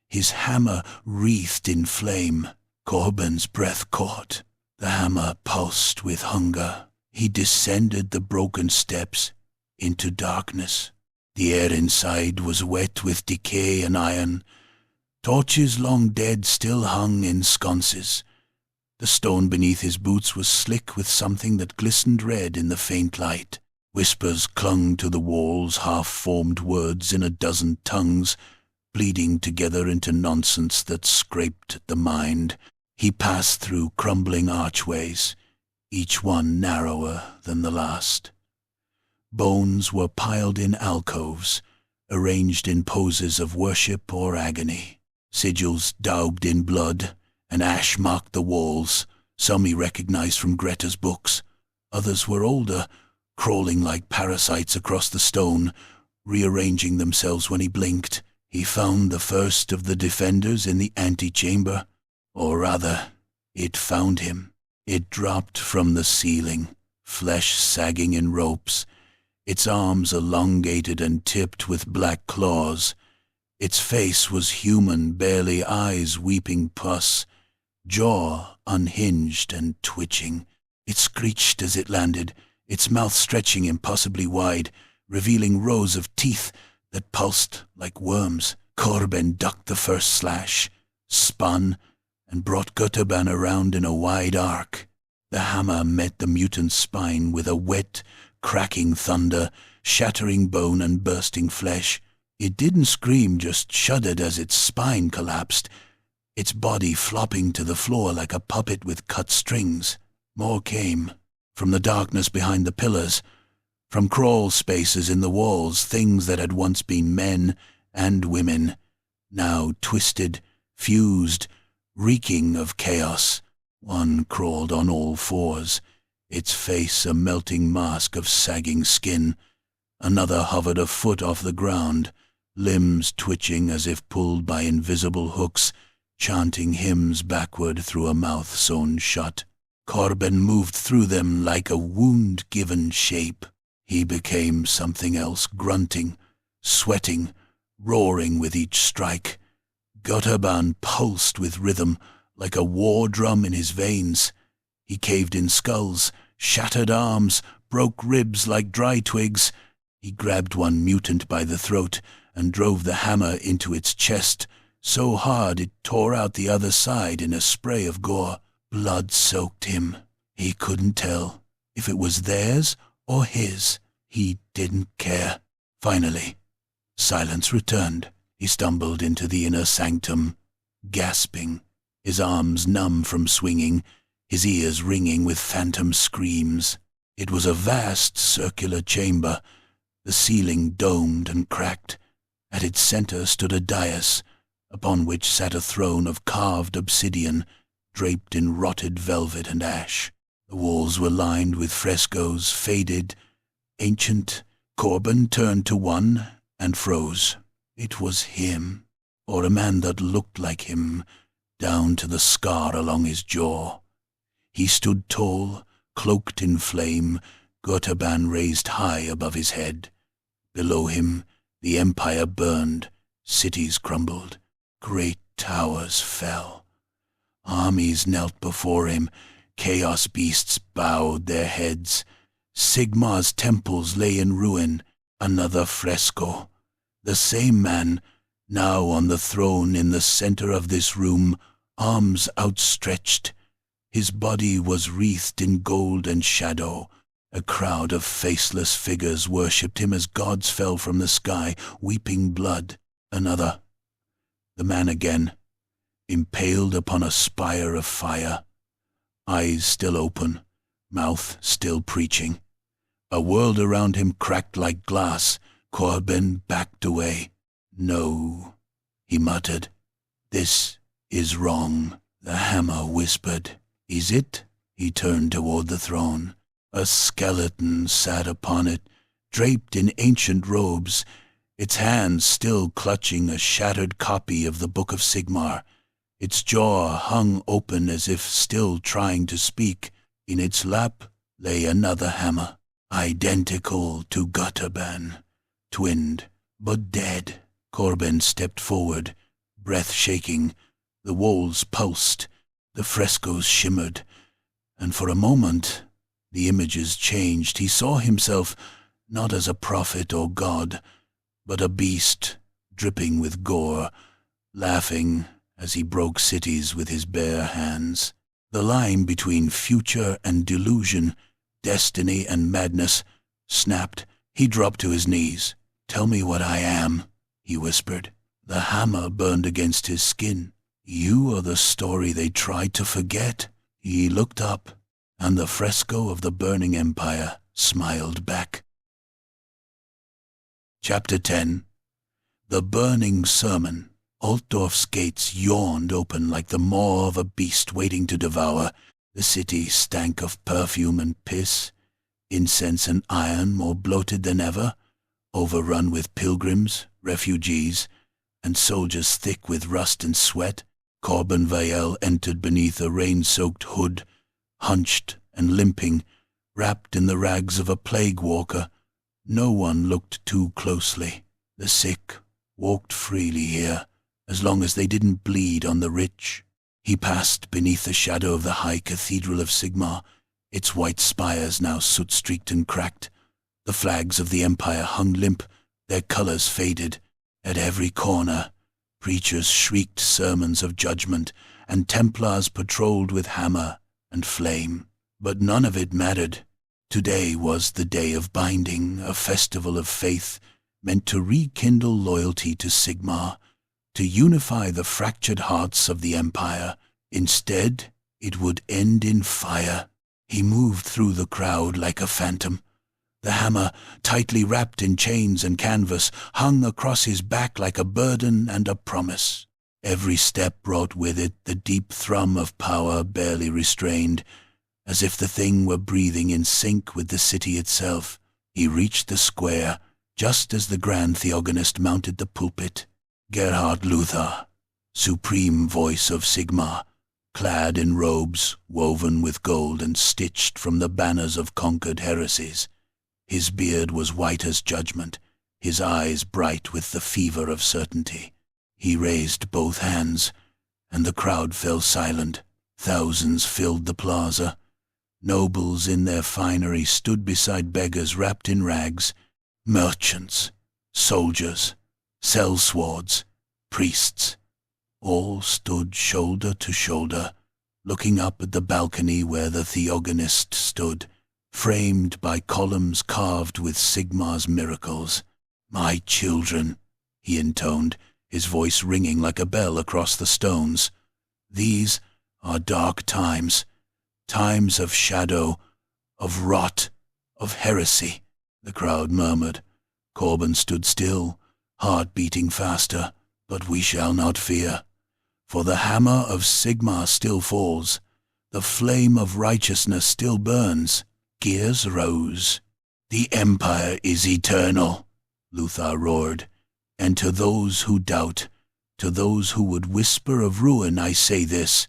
his hammer wreathed in flame. Corbin's breath caught. The hammer pulsed with hunger. He descended the broken steps into darkness. The air inside was wet with decay and iron. Torches long dead still hung in sconces. The stone beneath his boots was slick with something that glistened red in the faint light. Whispers clung to the walls, half-formed words in a dozen tongues, bleeding together into nonsense that scraped at the mind. He passed through crumbling archways, each one narrower than the last. Bones were piled in alcoves, arranged in poses of worship or agony. Sigils daubed in blood, and ash marked the walls. Some he recognized from Greta's books. Others were older, crawling like parasites across the stone, rearranging themselves when he blinked. He found the first of the defenders in the antechamber. Or rather, it found him. It dropped from the ceiling, flesh sagging in ropes, its arms elongated and tipped with black claws. Its face was human, barely eyes weeping pus, jaw unhinged and twitching. It screeched as it landed, its mouth stretching impossibly wide, revealing rows of teeth that pulsed like worms. Corbin ducked the first slash, spun, and brought Götaban around in a wide arc. The hammer met the mutant's spine with a wet, cracking thunder, shattering bone and bursting flesh. It didn't scream, just shuddered as its spine collapsed. its body flopping to the floor like a puppet with cut strings. More came, from the darkness behind the pillars, from crawl spaces in the walls, things that had once been men and women, now twisted, fused, reeking of chaos. One crawled on all fours, its face a melting mask of sagging skin. Another hovered a foot off the ground, limbs twitching as if pulled by invisible hooks, chanting hymns backward through a mouth sewn shut. Corbin moved through them like a wound given shape. He became something else, grunting, sweating, roaring with each strike. Götaban pulsed with rhythm, like a war drum in his veins. He caved in skulls, shattered arms, broke ribs like dry twigs. He grabbed one mutant by the throat and drove the hammer into its chest, so hard it tore out the other side in a spray of gore. Blood soaked him. He couldn't tell if it was theirs or his. He didn't care. Finally, silence returned. He stumbled into the inner sanctum, gasping, his arms numb from swinging, his ears ringing with phantom screams. It was a vast circular chamber, the ceiling domed and cracked. At its center stood a dais, upon which sat a throne of carved obsidian, draped in rotted velvet and ash. The walls were lined with frescoes, faded, ancient. Corbin turned to one and froze. It was him, or a man that looked like him, down to the scar along his jaw. He stood tall, cloaked in flame, Götaban raised high above his head. Below him, the empire burned, cities crumbled, great towers fell. Armies knelt before him, chaos beasts bowed their heads. Sigmar's temples lay in ruin, another fresco. The same man, now on the throne in the center of this room, arms outstretched. His body was wreathed in gold and shadow. A crowd of faceless figures worshipped him as gods fell from the sky, weeping blood. Another. The man again, impaled upon a spire of fire. Eyes still open, mouth still preaching. A world around him cracked like glass. Corbin backed away. "No," he muttered. "This is wrong." The hammer whispered. "Is it?" He turned toward the throne. A skeleton sat upon it, draped in ancient robes, its hands still clutching a shattered copy of the Book of Sigmar. Its jaw hung open as if still trying to speak. In its lap lay another hammer, identical to Götaban, twinned, but dead. Corbin stepped forward, breath shaking. The walls pulsed, the frescoes shimmered, and for a moment the images changed. He saw himself not as a prophet or god, but a beast, dripping with gore, laughing as he broke cities with his bare hands. The line between future and delusion, destiny and madness, snapped. He dropped to his knees. "Tell me what I am," he whispered. The hammer burned against his skin. "You are the story they tried to forget." He looked up, and the fresco of the burning empire smiled back. Chapter 10. The Burning Sermon. Altdorf's gates yawned open like the maw of a beast waiting to devour. The city stank of perfume and piss, incense and iron more bloated than ever, overrun with pilgrims, refugees, and soldiers thick with rust and sweat. Corbin Vael entered beneath a rain-soaked hood, hunched and limping, wrapped in the rags of a plague walker. No one looked too closely. The sick walked freely here, as long as they didn't bleed on the rich. He passed beneath the shadow of the high cathedral of Sigmar, its white spires now soot-streaked and cracked. The flags of the empire hung limp, their colors faded. At every corner, preachers shrieked sermons of judgment, and Templars patrolled with hammer and flame. But none of it mattered. Today was the day of binding, a festival of faith, meant to rekindle loyalty to Sigmar, to unify the fractured hearts of the Empire. Instead, it would end in fire. He moved through the crowd like a phantom. The hammer, tightly wrapped in chains and canvas, hung across his back like a burden and a promise. Every step brought with it the deep thrum of power barely restrained, as if the thing were breathing in sync with the city itself. He reached the square, just as the Grand Theogonist mounted the pulpit. Gerhard Luther, supreme voice of Sigmar, clad in robes woven with gold and stitched from the banners of conquered heresies. His beard was white as judgment, his eyes bright with the fever of certainty. He raised both hands, and the crowd fell silent. Thousands filled the plaza. Nobles in their finery stood beside beggars wrapped in rags. Merchants, soldiers, sellswords, priests, all stood shoulder to shoulder, looking up at the balcony where the theogonist stood, framed by columns carved with Sigmar's miracles. "My children," he intoned, his voice ringing like a bell across the stones. "These are dark times, times of shadow, of rot, of heresy." The crowd murmured. Corbin stood still, heart beating faster. "But we shall not fear, for the hammer of Sigmar still falls. The flame of righteousness still burns." Gears rose. "The Empire is eternal," Luther roared. "And to those who doubt, to those who would whisper of ruin, I say this: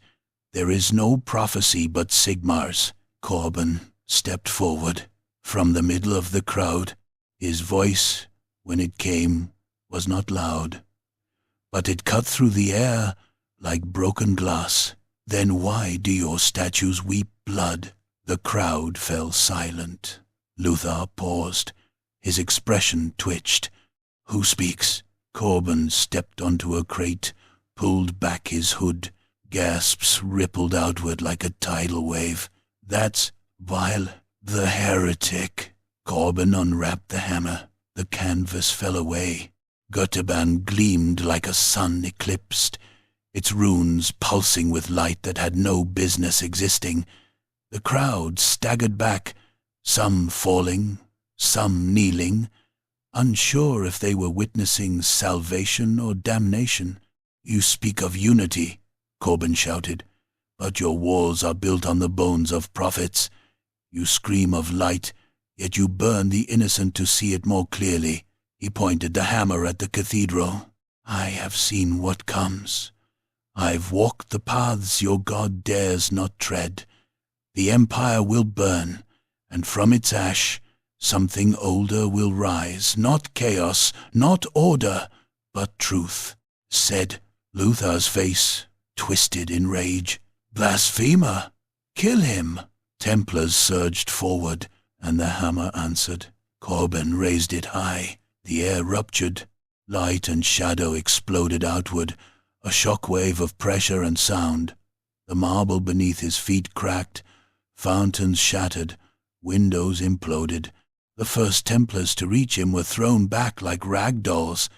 there is no prophecy but Sigmar's." Corbin stepped forward from the middle of the crowd. His voice, when it came, was not loud, but it cut through the air like broken glass. "Then why do your statues weep blood?" The crowd fell silent. Luther paused. His expression twitched. "Who speaks?" Corbin stepped onto a crate, pulled back his hood. Gasps rippled outward like a tidal wave. "That's Weil, the heretic." Corbin unwrapped the hammer. The canvas fell away. Götterban gleamed like a sun eclipsed, its runes pulsing with light that had no business existing. The crowd staggered back, some falling, some kneeling, unsure if they were witnessing salvation or damnation. "You speak of unity," Corbin shouted, "but your walls are built on the bones of prophets. You scream of light, yet you burn the innocent to see it more clearly." He pointed the hammer at the cathedral. "I have seen what comes. I've walked the paths your God dares not tread. The Empire will burn, and from its ash something older will rise. Not chaos, not order, but truth." Said. Luther's face twisted in rage. "Blasphemer! Kill him!" Templars surged forward, and the hammer answered. Corbin raised it high. The air ruptured. Light and shadow exploded outward, a shockwave of pressure and sound. The marble beneath his feet cracked. Fountains shattered, windows imploded. The first Templars to reach him were thrown back like rag dolls,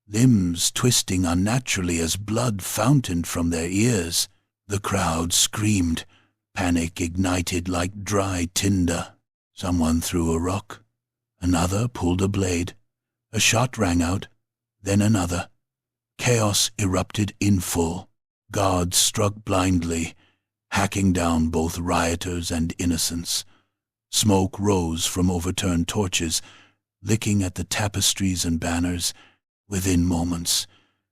limbs twisting unnaturally as blood fountained from their ears. The crowd screamed, panic ignited like dry tinder. Someone threw a rock. Another pulled a blade. A shot rang out, then another. Chaos erupted in full. Guards struck blindly, hacking down both rioters and innocents. Smoke rose from overturned torches, licking at the tapestries and banners. Within moments,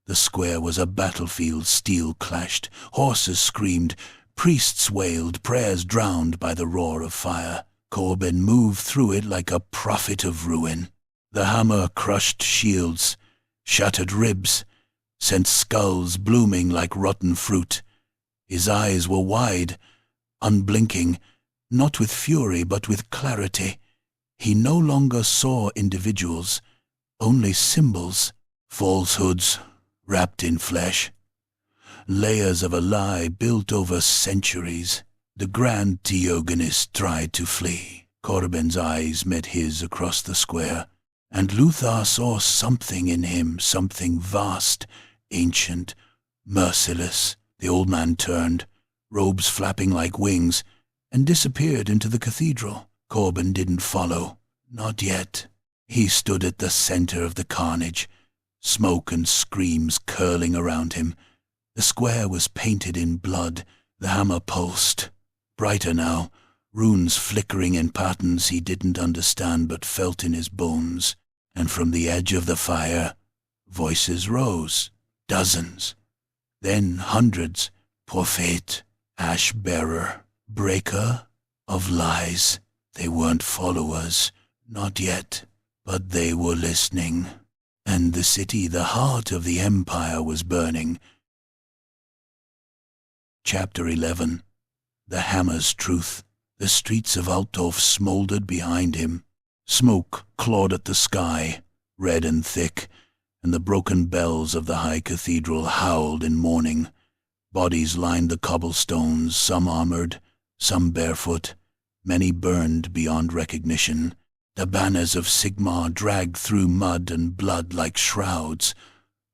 the square was a battlefield. Steel clashed, horses screamed, priests wailed, prayers drowned by the roar of fire. Corbin moved through it like a prophet of ruin. The hammer crushed shields, shattered ribs, sent skulls blooming like rotten fruit. His eyes were wide, unblinking, not with fury but with clarity. He no longer saw individuals, only symbols, falsehoods wrapped in flesh, layers of a lie built over centuries. The Grand Theogonist tried to flee. Corbin's eyes met his across the square, and Luther saw something in him, something vast, ancient, merciless. The old man turned, robes flapping like wings, and disappeared into the cathedral. Corbin didn't follow. Not yet. He stood at the center of the carnage, smoke and screams curling around him. The square was painted in blood. The hammer pulsed. Brighter now, runes flickering in patterns he didn't understand but felt in his bones. And from the edge of the fire, voices rose. Dozens. Then hundreds. Prophet, ash-bearer, breaker of lies. They weren't followers, not yet, but they were listening. And the city, the heart of the empire, was burning. Chapter 11. The Hammer's Truth. The streets of Altdorf smoldered behind him. Smoke clawed at the sky, red and thick, and the broken bells of the high cathedral howled in mourning. Bodies lined the cobblestones, some armored, some barefoot. Many burned beyond recognition. The banners of Sigmar dragged through mud and blood like shrouds.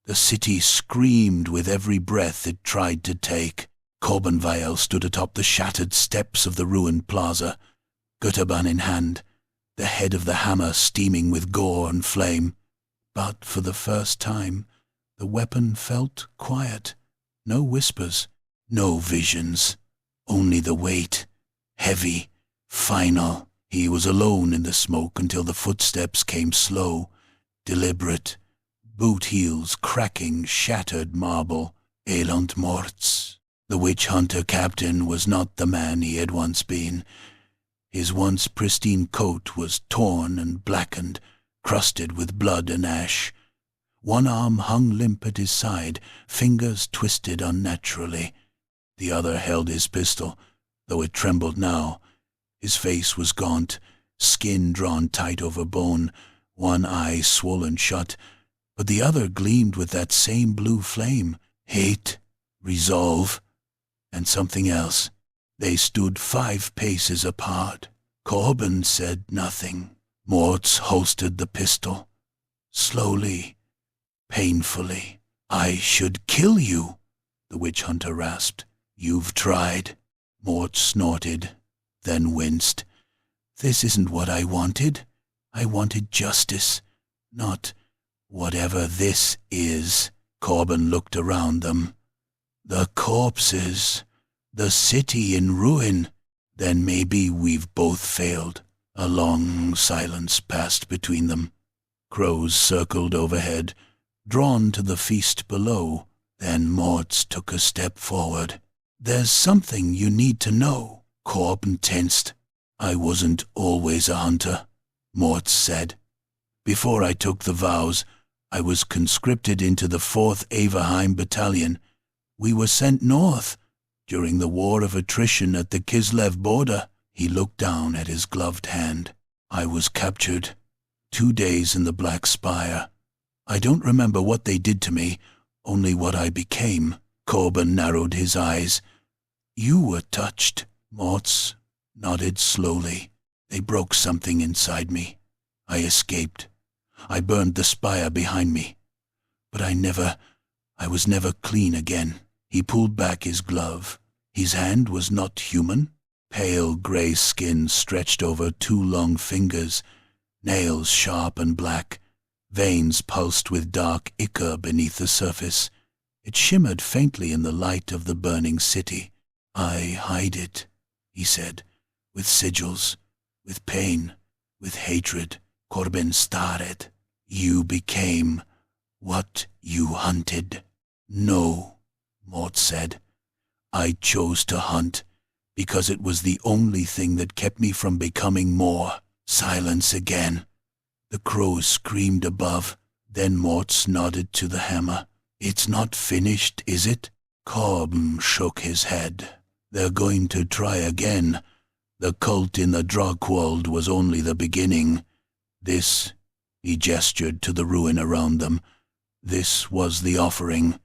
The city screamed with every breath it tried to take. Corbenweil stood atop the shattered steps of the ruined plaza, Götterbann in hand, the head of the hammer steaming with gore and flame. But for the first time, the weapon felt quiet. No whispers, no visions, only the weight, heavy, final. He was alone in the smoke until the footsteps came slow, deliberate, boot heels cracking shattered marble. Elend Morts. The witch-hunter captain was not the man he had once been. His once pristine coat was torn and blackened, crusted with blood and ash. One arm hung limp at his side, fingers twisted unnaturally. The other held his pistol, though it trembled now. His face was gaunt, skin drawn tight over bone, one eye swollen shut, but the other gleamed with that same blue flame. Hate, resolve, and something else. They stood 5 paces apart. Corbin said nothing. Morts holstered the pistol. Slowly, painfully. "I should kill you," the witch-hunter rasped. "You've tried." Mort snorted, then winced. "This isn't what I wanted. I wanted justice, not whatever this is." Corbin looked around them. "The corpses, the city in ruin. Then maybe we've both failed." A long silence passed between them. Crows circled overhead, drawn to the feast below. Then Morts took a step forward. "There's something you need to know." Corbin tensed. "I wasn't always a hunter," Morts said. "Before I took the vows, I was conscripted into the 4th Averheim Battalion. We were sent north during the war of attrition at the Kislev border." He looked down at his gloved hand. "I was captured. 2 days in the Black Spire. I don't remember what they did to me, only what I became." Corbin narrowed his eyes. "You were touched." Morts nodded slowly. "They broke something inside me. I escaped. I burned the spire behind me. But I was never clean again." He pulled back his glove. His hand was not human. Pale gray skin stretched over 2 long fingers, nails sharp and black, veins pulsed with dark ichor beneath the surface. It shimmered faintly in the light of the burning city. "I hide it," he said, "with sigils, with pain, with hatred." Corbin stared. "You became what you hunted." "No," Mort said. "I chose to hunt because it was the only thing that kept me from becoming more." Silence again. The crows screamed above. Then Morts nodded to the hammer. "It's not finished, is it?" Corbin shook his head. "They're going to try again. The cult in the Drogwald was only the beginning. This," he gestured to the ruin around them, "this was the offering.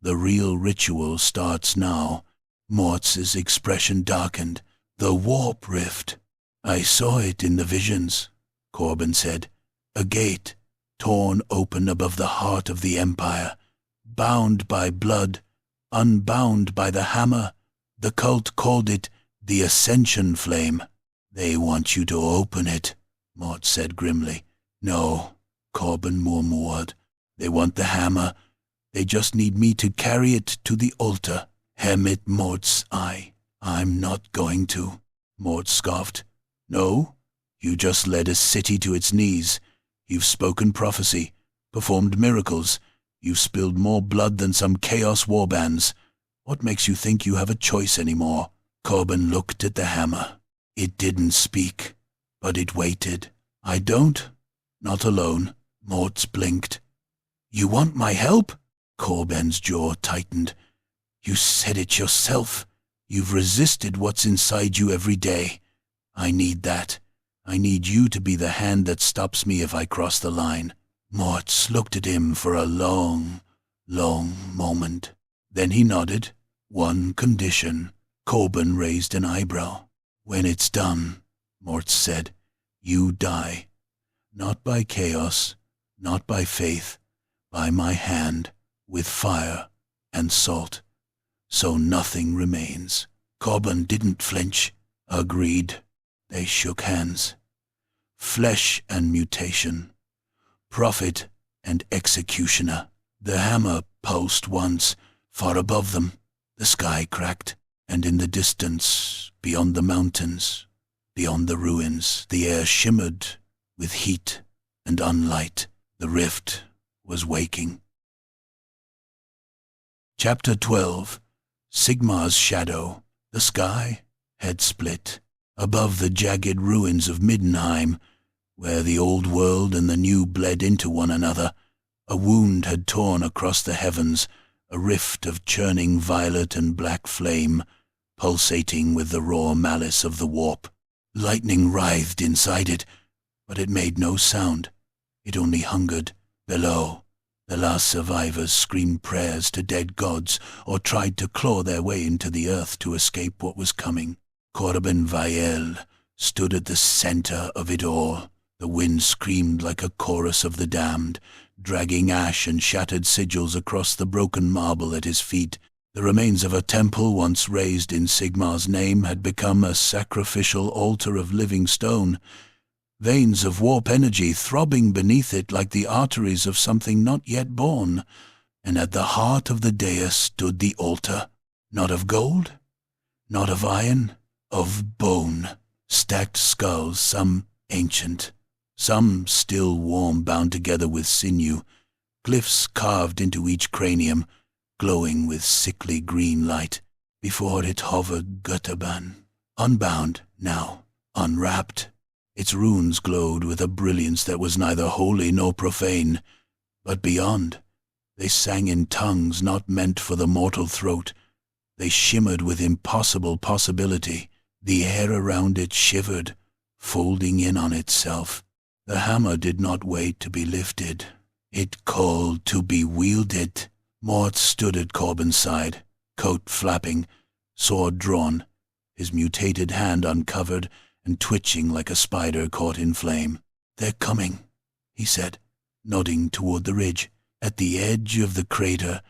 The real ritual starts now." Morts's expression darkened. "The warp rift." "I saw it in the visions," Corbin said. "A gate, torn open above the heart of the Empire. bound by blood, unbound by the hammer. The cult called it the Ascension Flame. They want you to open it, Mort said grimly. No, Corbin murmured. They want the hammer. They just need me to carry it to the altar. Hermit Mort's eye. I'm not going to, Mort scoffed. No? You just led a city to its knees. You've spoken prophecy, performed miracles. You've spilled more blood than some chaos warbands. What makes you think you have a choice anymore? Corbin looked at the hammer. It didn't speak, but it waited. I don't. Not alone. Mort's blinked. You want my help? Corbin's jaw tightened. You said it yourself. You've resisted what's inside you every day. I need that. I need you to be the hand that stops me if I cross the line. Mortz looked at him for a long, long moment. Then he nodded. One condition. Corbin raised an eyebrow. When it's done, Mortz said, you die. Not by chaos, not by faith, by my hand, with fire and salt. So nothing remains. Corbin didn't flinch. Agreed. They shook hands. Flesh and mutation. Prophet and executioner. The hammer pulsed once, far above them. The sky cracked, and in the distance, beyond the mountains, beyond the ruins, the air shimmered with heat and unlight. The rift was waking. Chapter 12. Sigmar's shadow. The sky had split. Above the jagged ruins of Middenheim, where the old world and the new bled into one another, a wound had torn across the heavens, a rift of churning violet and black flame, pulsating with the raw malice of the warp. Lightning writhed inside it, but it made no sound. It only hungered. Below, the last survivors screamed prayers to dead gods or tried to claw their way into the earth to escape what was coming. Corbin Vael stood at the center of it all. The wind screamed like a chorus of the damned, dragging ash and shattered sigils across the broken marble at his feet. The remains of a temple once raised in Sigmar's name had become a sacrificial altar of living stone, veins of warp energy throbbing beneath it like the arteries of something not yet born. And at the heart of the dais stood the altar, not of gold, not of iron, of bone. Stacked skulls, some ancient, some still warm, bound together with sinew, glyphs carved into each cranium, glowing with sickly green light. Before it hovered Götterban, unbound now, unwrapped. Its runes glowed with a brilliance that was neither holy nor profane, but beyond, they sang in tongues not meant for the mortal throat. They shimmered with impossible possibility. The air around it shivered, folding in on itself. The hammer did not wait to be lifted. It called to be wielded. Mort stood at Corbin's side, coat flapping, sword drawn, his mutated hand uncovered and twitching like a spider caught in flame. They're coming, he said, nodding toward the ridge. At the edge of the crater,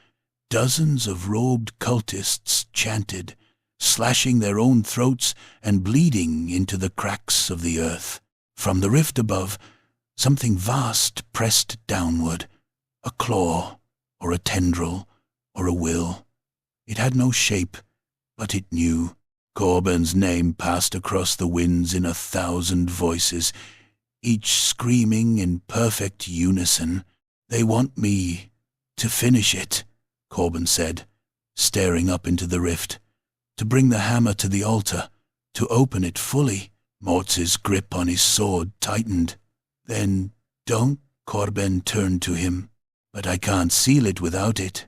dozens of robed cultists chanted, slashing their own throats and bleeding into the cracks of the earth. From the rift above, something vast pressed downward, a claw, or a tendril, or a will. It had no shape, but it knew. Corbin's name passed across the winds in 1,000 voices, each screaming in perfect unison. They want me to finish it, Corbin said, staring up into the rift. To bring the hammer to the altar, to open it fully. Mortz's grip on his sword tightened. Then don't, Corbin turned to him. But I can't seal it without it.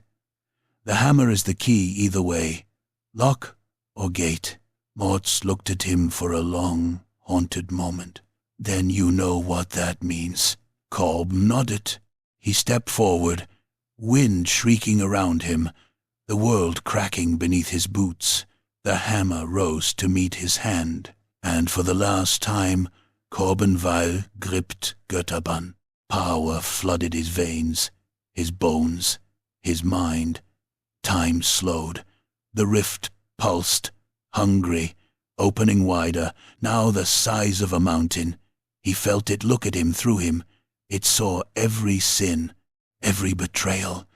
The hammer is the key either way, lock or gate. Mortz looked at him for a long, haunted moment. Then you know what that means. Korb nodded. He stepped forward, wind shrieking around him, the world cracking beneath his boots. The hammer rose to meet his hand, and for the last time, Corbin Weil gripped Götterban. Power flooded his veins, his bones, His mind, time slowed. The rift pulsed, hungry, opening wider, now the size of a mountain. He felt it look at him through him. It saw every sin, every betrayal,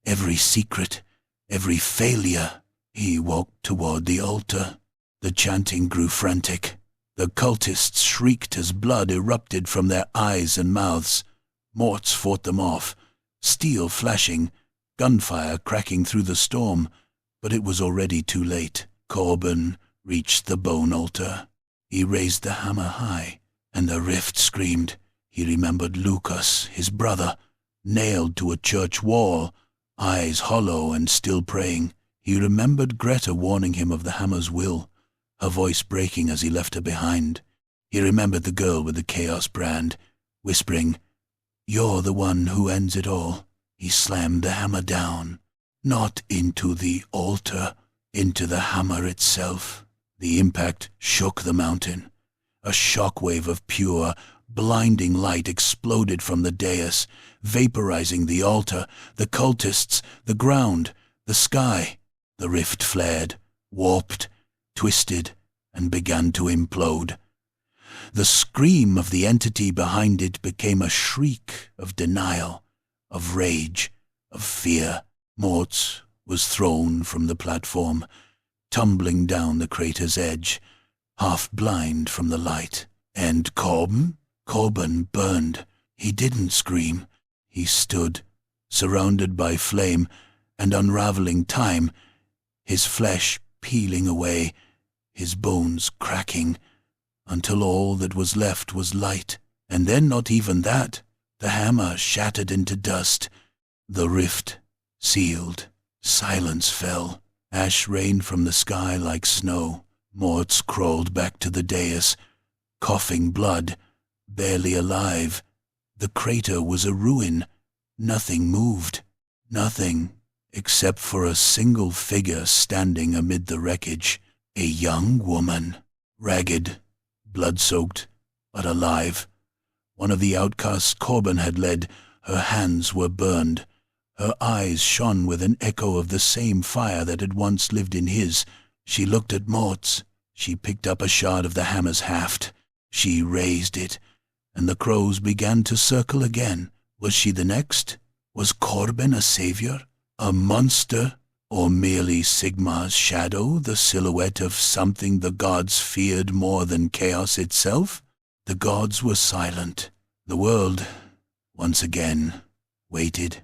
every secret, every failure. He walked toward the altar. The chanting grew frantic. The cultists shrieked as blood erupted from their eyes and mouths. Morts fought them off, steel flashing, gunfire cracking through the storm. But it was already too late. Corbin reached the bone altar. He raised the hammer high, and the rift screamed. He remembered Lucas, his brother, nailed to a church wall, eyes hollow and still praying. He remembered Greta warning him of the hammer's will, her voice breaking as he left her behind. He remembered the girl with the chaos brand, whispering, "You're the one who ends it all." He slammed the hammer down, not into the altar, into the hammer itself. The impact shook the mountain. A shockwave of pure, blinding light exploded from the dais, vaporizing the altar, the cultists, the ground, the sky. The rift flared, warped, twisted, and began to implode. The scream of the entity behind it became a shriek of denial, of rage, of fear. Mortz was thrown from the platform, tumbling down the crater's edge, half blind from the light. And Corbin? Corbin burned. He didn't scream. He stood, surrounded by flame and unraveling time, his flesh peeling away, his bones cracking, until all that was left was light. And then not even that. The hammer shattered into dust. The rift sealed. Silence fell. Ash rained from the sky like snow. Mortz crawled back to the dais, coughing blood, barely alive. The crater was a ruin. Nothing moved. Nothing, except for a single figure standing amid the wreckage. A young woman, ragged, blood-soaked, but alive. One of the outcasts Corbin had led. Her hands were burned. Her eyes shone with an echo of the same fire that had once lived in his. She looked at Mortz. She picked up a shard of the hammer's haft. She raised it, and the crows began to circle again. Was she the next? Was Corbin a savior? A monster? Or merely Sigmar's shadow, the silhouette of something the gods feared more than chaos itself? The gods were silent. The world, once again, waited.